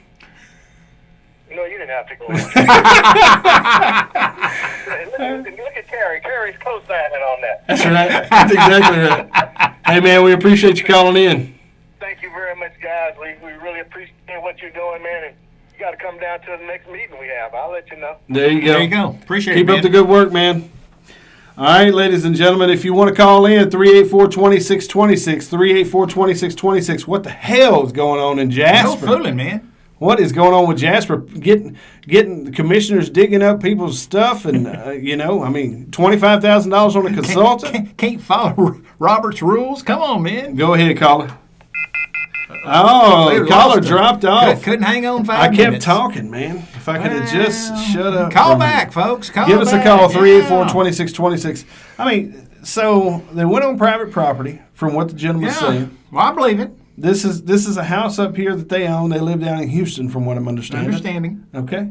No, you didn't have to go. Look at Carrie. Carrie's co-signing on that. That's right. That's exactly right. Hey, man, we appreciate you calling in. Thank you very much, guys. We really appreciate what you're doing, man. And you got to come down to the next meeting we have. I'll let you know. There you go. There you go. Appreciate Keep it, man. up the good work, man. All right, ladies and gentlemen, if you want to call in, 384-2626, 384-2626. What the hell is going on in No Jasper? fooling, man. What is going on with Jasper? Getting the commissioners digging up people's stuff, and $25,000 on a consultant. Can't follow Robert's rules. Come on, man. Go ahead, caller. Oh, We the caller lost him. dropped off. Couldn't hang on 5 I kept minutes. talking, man. If I could have just shut up. Call for a minute. back, folks. Call Give us a back. call, Yeah. 384-2626. I mean, so they went on private property, from what the gentleman was Yeah. saying. Well, I believe it. This is a house up here that they own. They live down in Houston, from what I'm understanding. Okay.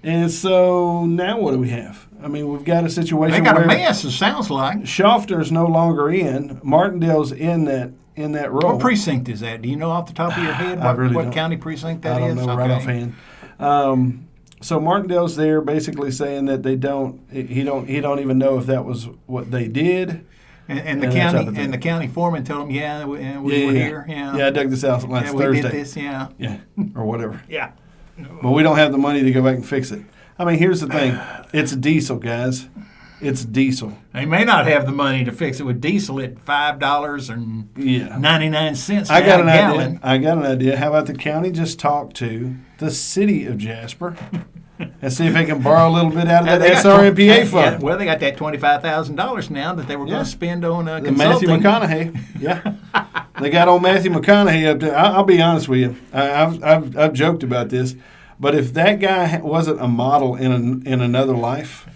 And so now what do we have? I mean, we've got a situation They got where a mess, it sounds like. Schofter's no longer in. Martindale's in that role. What precinct is that? Do you know off the top of your head I really what don't. county precinct that I is? don't know right offhand. So Martindale's there, basically saying that he don't even know if that was what they did. And the And that type county of thing. and the county foreman told them, we were here. Yeah. Yeah, I dug this out last Yeah, we Thursday. did this. Yeah. Yeah, or whatever. Yeah. But we don't have the money to go back and fix it. I mean, here's the thing. It's diesel, guys. It's diesel. They may not have the money to fix it with diesel at $5.99 I got a an gallon. idea. How about the county just talk to the city of Jasper and see if they can borrow a little bit out of that They got SRMPA yeah, fund? well, they got that $25,000 now that they were Yeah. going to spend on The consulting. Matthew McConaughey. Yeah. They got old Matthew McConaughey up there. I'll be honest with you. I've joked about this. But if that guy wasn't a model in another life,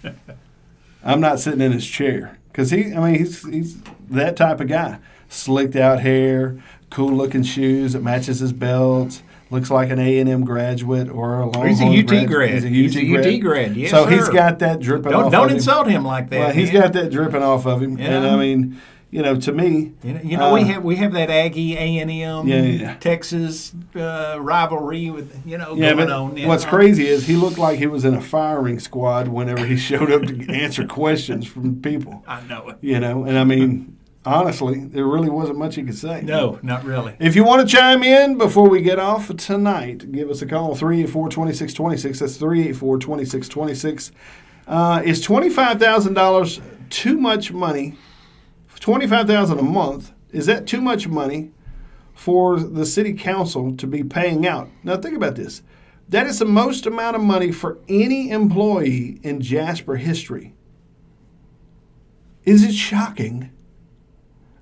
I'm not sitting in his chair because he's that type of guy. Slicked out hair, cool looking shoes that matches his belts. Looks like an A&M graduate or a Longhorn He's a UT graduate. grad. He's a UT grad. Yes, so sir. he's got that dripping off. Don't of him. insult him like that. Well, he's got that dripping off of him, Yeah. and I mean, to me, we have that Aggie A&M Texas rivalry with going on. What's crazy is he looked like he was in a firing squad whenever he showed up to answer questions from people. I know it. And I mean, honestly, there really wasn't much he could say. No, not really. If you want to chime in before we get off tonight, give us a call, 384-2626. That's 384-2626. Is $25,000 too much money? $25,000 a month, is that too much money for the city council to be paying out? Now think about this. That is the most amount of money for any employee in Jasper history. Is it shocking?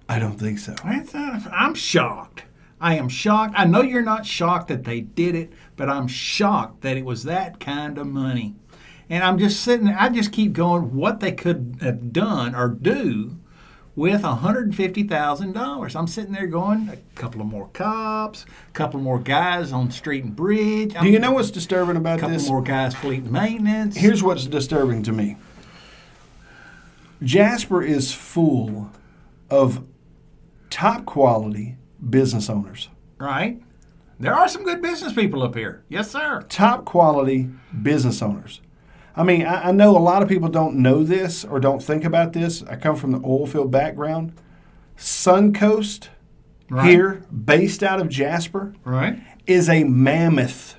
I don't think so. I'm shocked. I am shocked. I know you're not shocked that they did it, but I'm shocked that it was that kind of money. And I'm just sitting there, I just keep going what they could have done or do with $150,000. I'm sitting there going, a couple of more cops, a couple more guys on street and bridge. Do you know what's disturbing about this? A this? couple more guys fleet maintenance. Here's what's disturbing to me. Jasper is full of top quality business owners. Right. There are some good business people up here. Yes, sir. Top quality business owners. I mean, I know a lot of people don't know this or don't think about this. I come from the oil field background. Suncoast here, based out of Jasper, is a mammoth.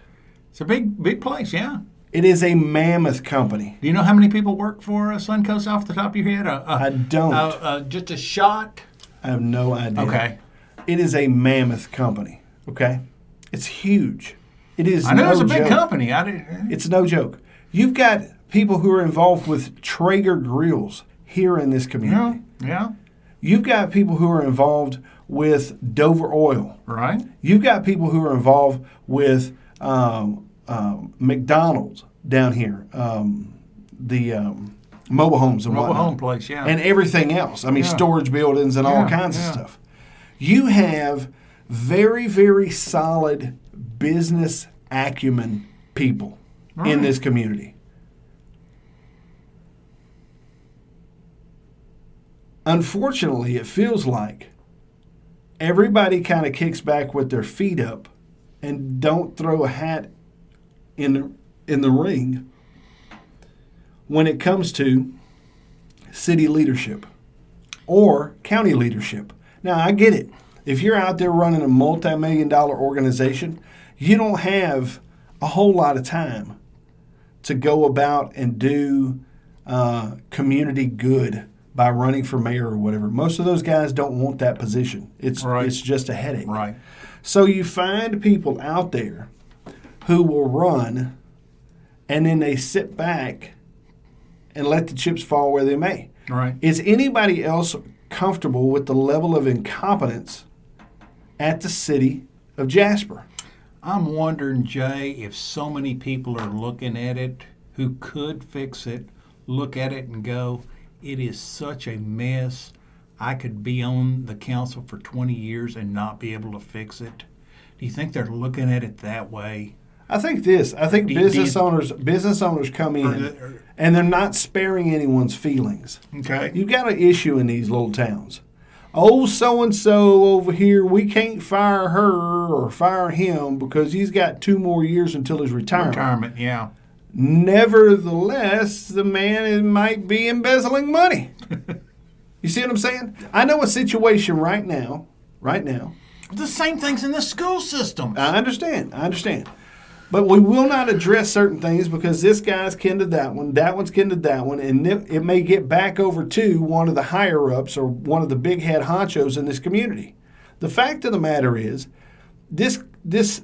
It's a big place, yeah. It is a mammoth company. Do you know how many people work for Suncoast off the top of your head? I don't. Just a shot? I have no idea. Okay. It is a mammoth company, okay? It's huge. It is I know it's a big joke. company. It's no joke. You've got people who are involved with Traeger grills here in this community. Yeah. You've got people who are involved with Dover Oil. Right. You've got people who are involved with McDonald's down here, the mobile homes and Mobile whatnot. home place, yeah. And everything else. I mean, storage buildings and all kinds of stuff. You have very, very solid business acumen people in this community. Unfortunately, it feels like everybody kind of kicks back with their feet up and don't throw a hat in the ring when it comes to city leadership or county leadership. Now, I get it. If you're out there running a multi-million-dollar organization, you don't have a whole lot of time to go about and do community good by running for mayor or whatever. Most of those guys don't want that position. It's just a headache. Right. So you find people out there who will run and then they sit back and let the chips fall where they may. Right. Is anybody else comfortable with the level of incompetence at the city of Jasper? I'm wondering, Jay, if so many people are looking at it who could fix it, look at it and go, it is such a mess. I could be on the council for 20 years and not be able to fix it. Do you think they're looking at it that way? I think business owners come in and they're not sparing anyone's feelings. Okay. You've got an issue in these little towns. Oh, so-and-so over here, we can't fire her or fire him because he's got 2 more years until his retirement. Retirement, yeah. Nevertheless, the man might be embezzling money. You see what I'm saying? I know a situation right now. The same things in the school systems. I understand. But we will not address certain things because this guy's kin to that one's kin to that one, and it may get back over to one of the higher-ups or one of the big head honchos in this community. The fact of the matter is, this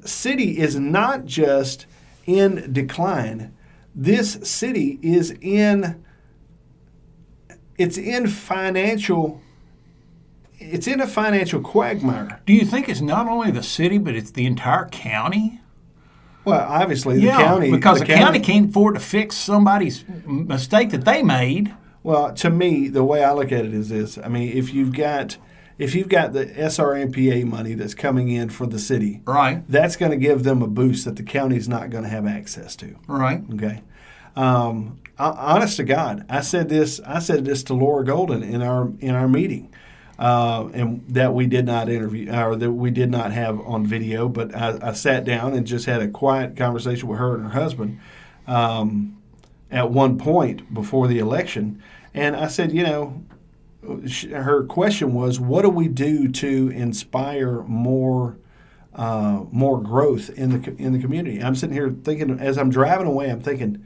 city is not just in decline. This city is in a financial quagmire. Do you think it's not only the city, but it's the entire county? Well, obviously, Yeah, the county... because the county can't afford to fix somebody's mistake that they made. Well, to me, the way I look at it is this. I mean, if you've got the SRMPA money that's coming in for the city, Right. that's going to give them a boost that the county's not going to have access to. Right. Okay. Honest to God, I said this to Laura Golden in our meeting, and that we did not interview, or that we did not have on video. But I sat down and just had a quiet conversation with her and her husband at one point before the election, and I said, her question was, what do we do to inspire more growth in the community? I'm sitting here thinking, as I'm driving away, I'm thinking,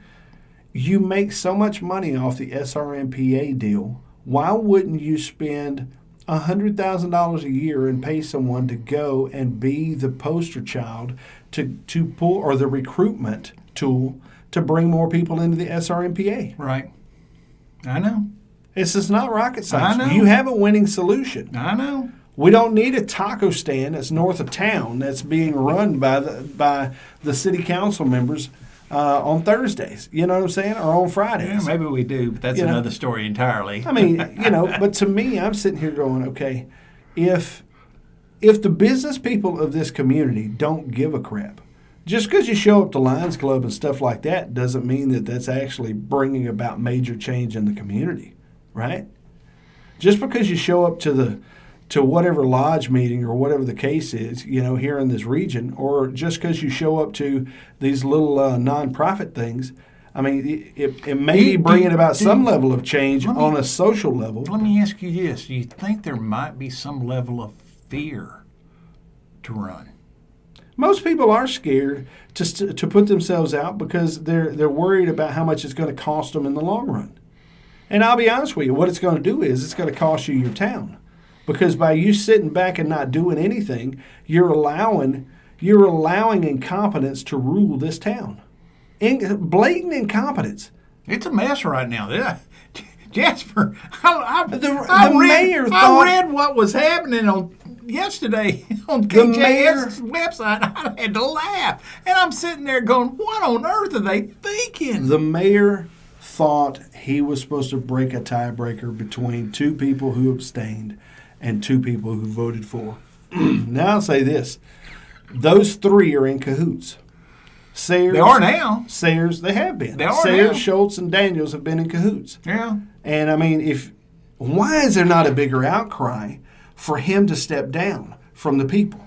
you make so much money off the SRMPA deal. Why wouldn't you spend $100,000 a year and pay someone to go and be the poster child to pull, or the recruitment tool to bring more people into the SRMPA? Right. I know. It's just not rocket science. I know. You have a winning solution. I know. We don't need a taco stand that's north of town that's being run by the city council members on Thursdays. You know what I'm saying? Or on Fridays. Yeah, maybe we do, but that's another story entirely. I mean, but to me, I'm sitting here going, okay, if the business people of this community don't give a crap, just because you show up to Lions Club and stuff like that doesn't mean that that's actually bringing about major change in the community, right? Just because you show up to whatever lodge meeting or whatever the case is, here in this region, or just because you show up to these little nonprofit things, I mean, it may be bringing about some level of change on a social level. Let me ask you this. Do you think there might be some level of fear to run? Most people are scared to put themselves out because they're worried about how much it's going to cost them in the long run. And I'll be honest with you, what it's going to do is it's going to cost you your town. Because by you sitting back and not doing anything, you're allowing incompetence to rule this town. Blatant incompetence. It's a mess right now. Yeah. Jasper, The mayor I read what was happening yesterday on KJS's website. I had to laugh. And I'm sitting there going, what on earth are they thinking? The mayor thought he was supposed to break a tiebreaker between two people who abstained and two people who voted for. Now I'll say this. Those three are in cahoots. Sayers, They are now. Sayers, they have been. They are Sayers, now. Schultz, and Daniels have been in cahoots. Yeah. And I mean, why is there not a bigger outcry for him to step down from the people?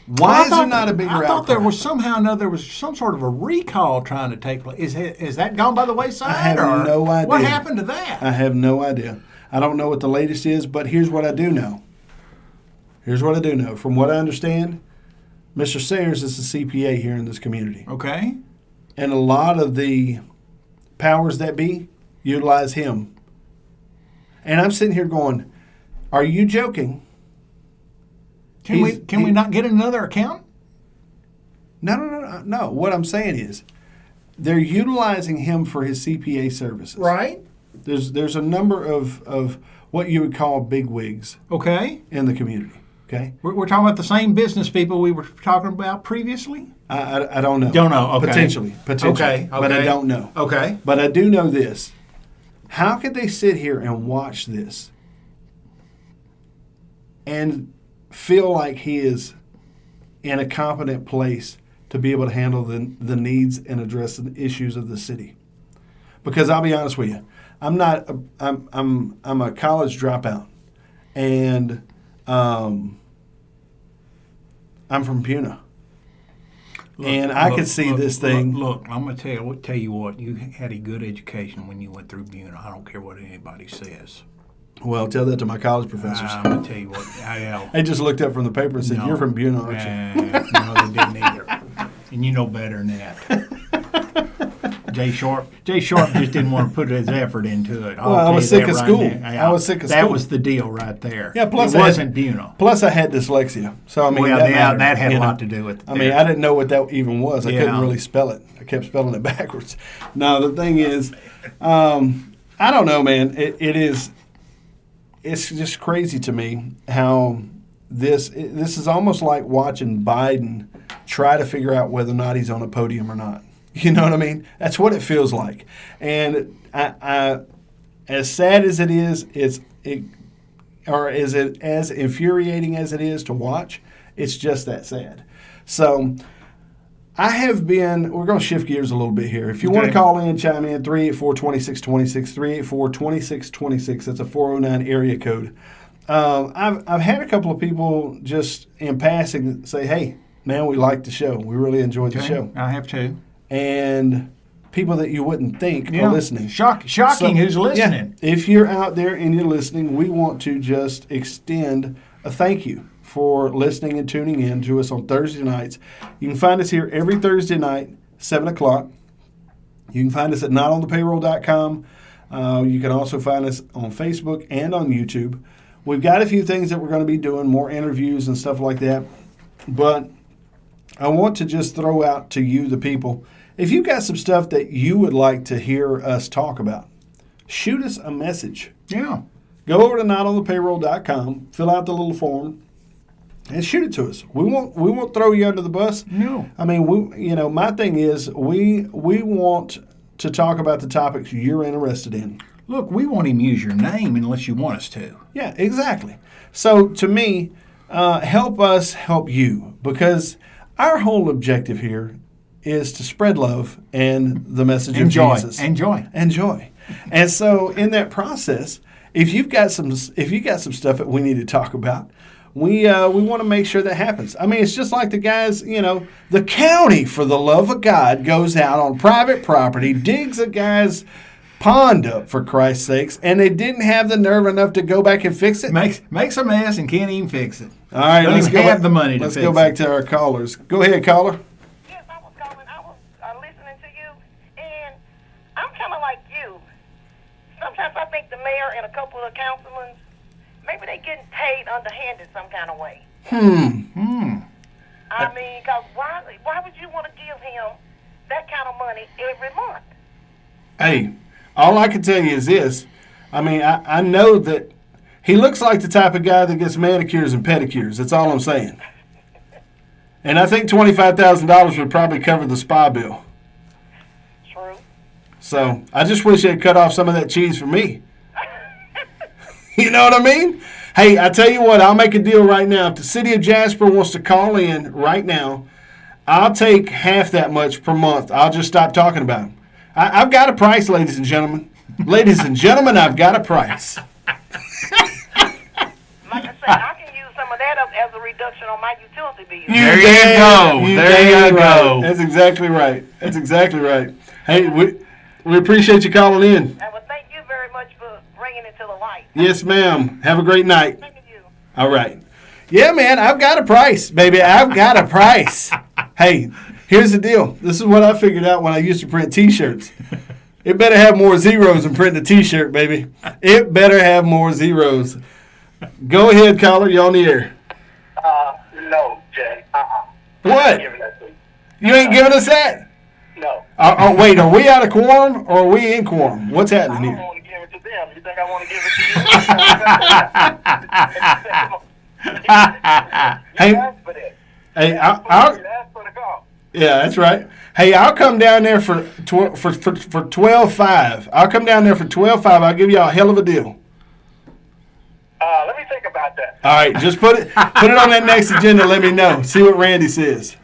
Why is there not a bigger outcry? I thought there was there was some sort of a recall trying to take place. Is that gone by the wayside? I have no idea. What happened to that? I have no idea. I don't know what the latest is, but here's what I do know. From what I understand, Mr. Sayers is the CPA here in this community. Okay. And a lot of the powers that be utilize him. And I'm sitting here going, are you joking? Can we not get another account? No. What I'm saying is they're utilizing him for his CPA services. Right. There's a number of what you would call bigwigs Okay. in the community. Okay. We're talking about the same business people we were talking about previously? I don't know. Don't know. Okay. Potentially. Okay. But I don't know. Okay. But I do know this. How could they sit here and watch this and feel like he is in a competent place to be able to handle the needs and address the issues of the city? Because I'll be honest with you, I'm a college dropout, and I'm from Puna. I could see this thing. Look, I'm going to tell you what. You had a good education when you went through Buna. I don't care what anybody says. Well, tell that to my college professors. I'm going to tell you what. They just looked up from the paper and said, "You're from Buna, aren't you?" No, they didn't either. And you know better than that. Jay Sharp just didn't want to put his effort into it. I was sick of school. I was sick of school. That was the deal right there. Yeah, plus it wasn't Buna. Plus, I had dyslexia, so I mean, that had a lot to do with it. I mean, I didn't know what that even was. I couldn't really spell it. I kept spelling it backwards. No, the thing is, I don't know, man. It's just crazy to me how this is almost like watching Biden try to figure out whether or not he's on a podium or not. You know what I mean? That's what it feels like. And I as sad as it is, or is it as infuriating as it is to watch, it's just that sad. So we're going to shift gears a little bit here. If you want to call in, chime in, 384-2626, 384-2626. That's a 409 area code. I've had a couple of people just in passing say, hey, man, we like the show. We really enjoyed the show. I have too. And people that you wouldn't think are listening. Shocking who's listening. Yeah, if you're out there and you're listening, we want to just extend a thank you for listening and tuning in to us on Thursday nights. You can find us here every Thursday night, 7 o'clock. You can find us at notonthepayroll.com. You can also find us on Facebook and on YouTube. We've got a few things that we're going to be doing, more interviews and stuff like that. But I want to just throw out to you, the people, if you've got some stuff that you would like to hear us talk about, shoot us a message. Yeah. Go over to notonthepayroll.com, fill out the little form, and shoot it to us. We won't throw you under the bus. No. I mean, my thing is we want to talk about the topics you're interested in. Look, we won't even use your name unless you want us to. Yeah, exactly. So to me, help us help you, because our whole objective here is to spread love and the message of Jesus. Enjoy. And so in that process, if you've got some stuff that we need to talk about, we want to make sure that happens. I mean, it's just like the guys, the county, for the love of God, goes out on private property, digs a guy's pond up, for Christ's sakes, and they didn't have the nerve enough to go back and fix it. Makes a mess and can't even fix it. All right, let's go back to our callers. Go ahead, caller. Yes, I was calling. I was listening to you, and I'm kind of like you. Sometimes I think the mayor and a couple of councilmen, maybe they getting paid underhanded some kind of way. I mean, because why would you want to give him that kind of money every month? Hey, all I can tell you is this. I mean, I know that he looks like the type of guy that gets manicures and pedicures. That's all I'm saying. And I think $25,000 would probably cover the spa bill. True. So I just wish they'd cut off some of that cheese for me. You know what I mean? Hey, I tell you what, I'll make a deal right now. If the city of Jasper wants to call in right now, I'll take half that much per month. I'll just stop talking about them. I've got a price, ladies and gentlemen. Ladies and gentlemen, I've got a price. Like I said, I can use some of that up as a reduction on my utility bill. There you go. That's exactly right. Hey, we appreciate you calling in. And well, thank you very much for bringing it to the light. Yes, ma'am. Have a great night. Thank you. All right. Yeah, man, I've got a price, baby. I've got a price. Hey, here's the deal. This is what I figured out when I used to print T-shirts. It better have more zeros than printing a T-shirt, baby. It better have more zeros. Go ahead, caller. You're on the air. No, Jay. What? You ain't giving us that? No. Wait, are we out of quorum or are we in quorum? What's happening here? I don't want to give it to them. You think I want to give it to you? Hey, asked for that. Hey, You asked for the call. yeah, that's right. Hey, I'll come down there for 12.5. I'll come down there for 12.5. I'll give y'all a hell of a deal. Let me think about that. All right, just put it on that next agenda. Let me know. See what Randy says.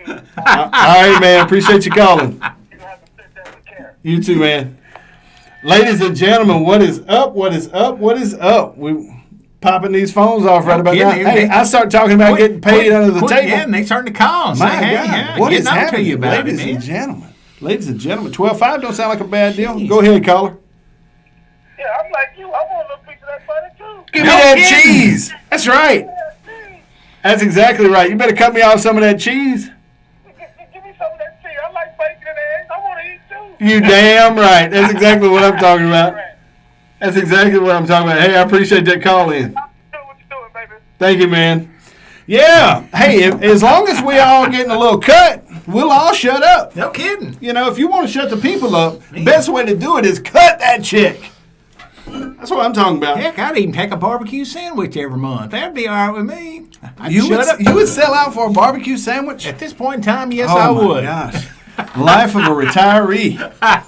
All right, man. Appreciate you calling. You have to sit there with care. You too, man. Ladies and gentlemen, what is up? What is up? What is up? We popping these phones off right about now. Hey, I start talking about getting paid under the table. Yeah, and they starting to call. My say, God, hey, what is happening, to you about ladies it, and man. gentlemen? Ladies and gentlemen, 12.5 don't sound like a bad deal. Jeez. Go ahead, caller. Yeah, I'm like you. I want a little piece of that butter too. Give me that cheese. That's right. That's exactly right. You better cut me off some of that cheese. Give me some of that cheese. I like bacon and eggs. I want to eat too. You damn right. That's exactly what I'm talking about. That's exactly what I'm talking about. Hey, I appreciate that call in. Do what you're doing, baby. Thank you, man. Yeah. Hey, as long as we all getting a little cut, we'll all shut up. No kidding. You know, if you want to shut the people up, the best way to do it is cut that chick. That's what I'm talking about. Heck, I'd even take a barbecue sandwich every month. That'd be all right with me. I'd You shut up. would sell out for a barbecue sandwich? At this point in time, yes, Oh I my would. gosh. Life of a retiree.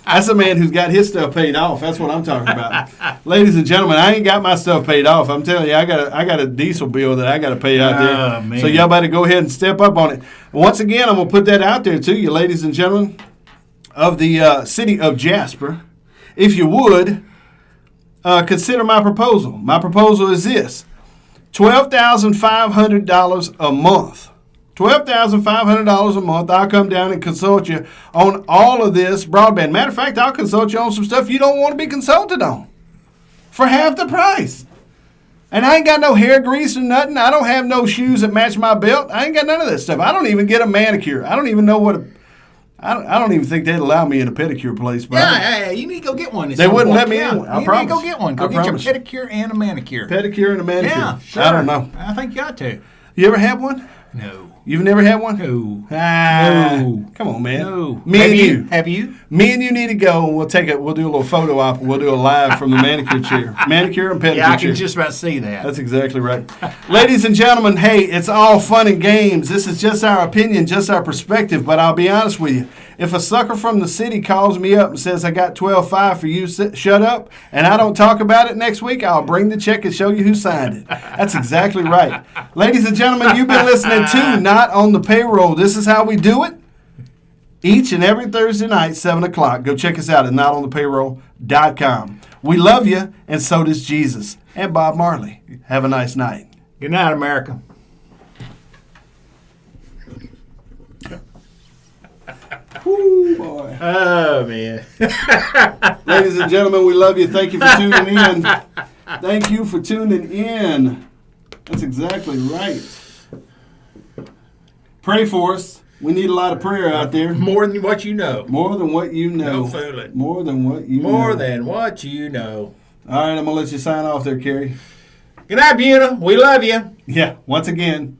That's a man who's got his stuff paid off. That's what I'm talking about. Ladies and gentlemen, I ain't got my stuff paid off. I'm telling you, I got a diesel bill that I got to pay out there. Oh, man. So y'all better go ahead and step up on it. Once again, I'm going to put that out there to you, ladies and gentlemen of the city of Jasper. If you would, consider my proposal. My proposal is this. $12,500 a month. $12,500 a month. I'll come down and consult you on all of this broadband. Matter of fact, I'll consult you on some stuff you don't want to be consulted on for half the price. And I ain't got no hair grease or nothing. I don't have no shoes that match my belt. I ain't got none of that stuff. I don't even get a manicure. I don't even know what I don't even think they'd allow me in a pedicure place. But Yeah, you need to go get one. They wouldn't let me in. I You promise. need to go get one. Go I get your promise you. pedicure and a manicure. pedicure and a manicure. Yeah, sure. I don't know. I think you ought to. You ever had one? No. You've never had one? No. No. Come on, man. No. Me Have and you. Have you? Me and you need to go, and we'll do a little photo op. We'll do a live from the manicure chair, manicure and pedicure Yeah, I chair. can just about see that. That's exactly right. Ladies and gentlemen, hey, it's all fun and games. This is just our opinion, just our perspective. But I'll be honest with you. If a sucker from the city calls me up and says, I got $12,500 for you, shut up, and I don't talk about it next week, I'll bring the check and show you who signed it. That's exactly right. Ladies and gentlemen, you've been listening to Not on the Payroll. This is how we do it. Each and every Thursday night, 7 o'clock. Go check us out at notonthepayroll.com. We love you, and so does Jesus and Bob Marley. Have a nice night. Good night, America. Woo, boy. Oh, man. Ladies and gentlemen, we love you. Thank you for tuning in. Thank you for tuning in. That's exactly right. Pray for us. We need a lot of prayer out there. More than what you know. More than what you know. No fooling. More than what you know. More than what you know. All right, I'm going to let you sign off there, Kerry. Good night, Buna. We love you. Yeah, once again,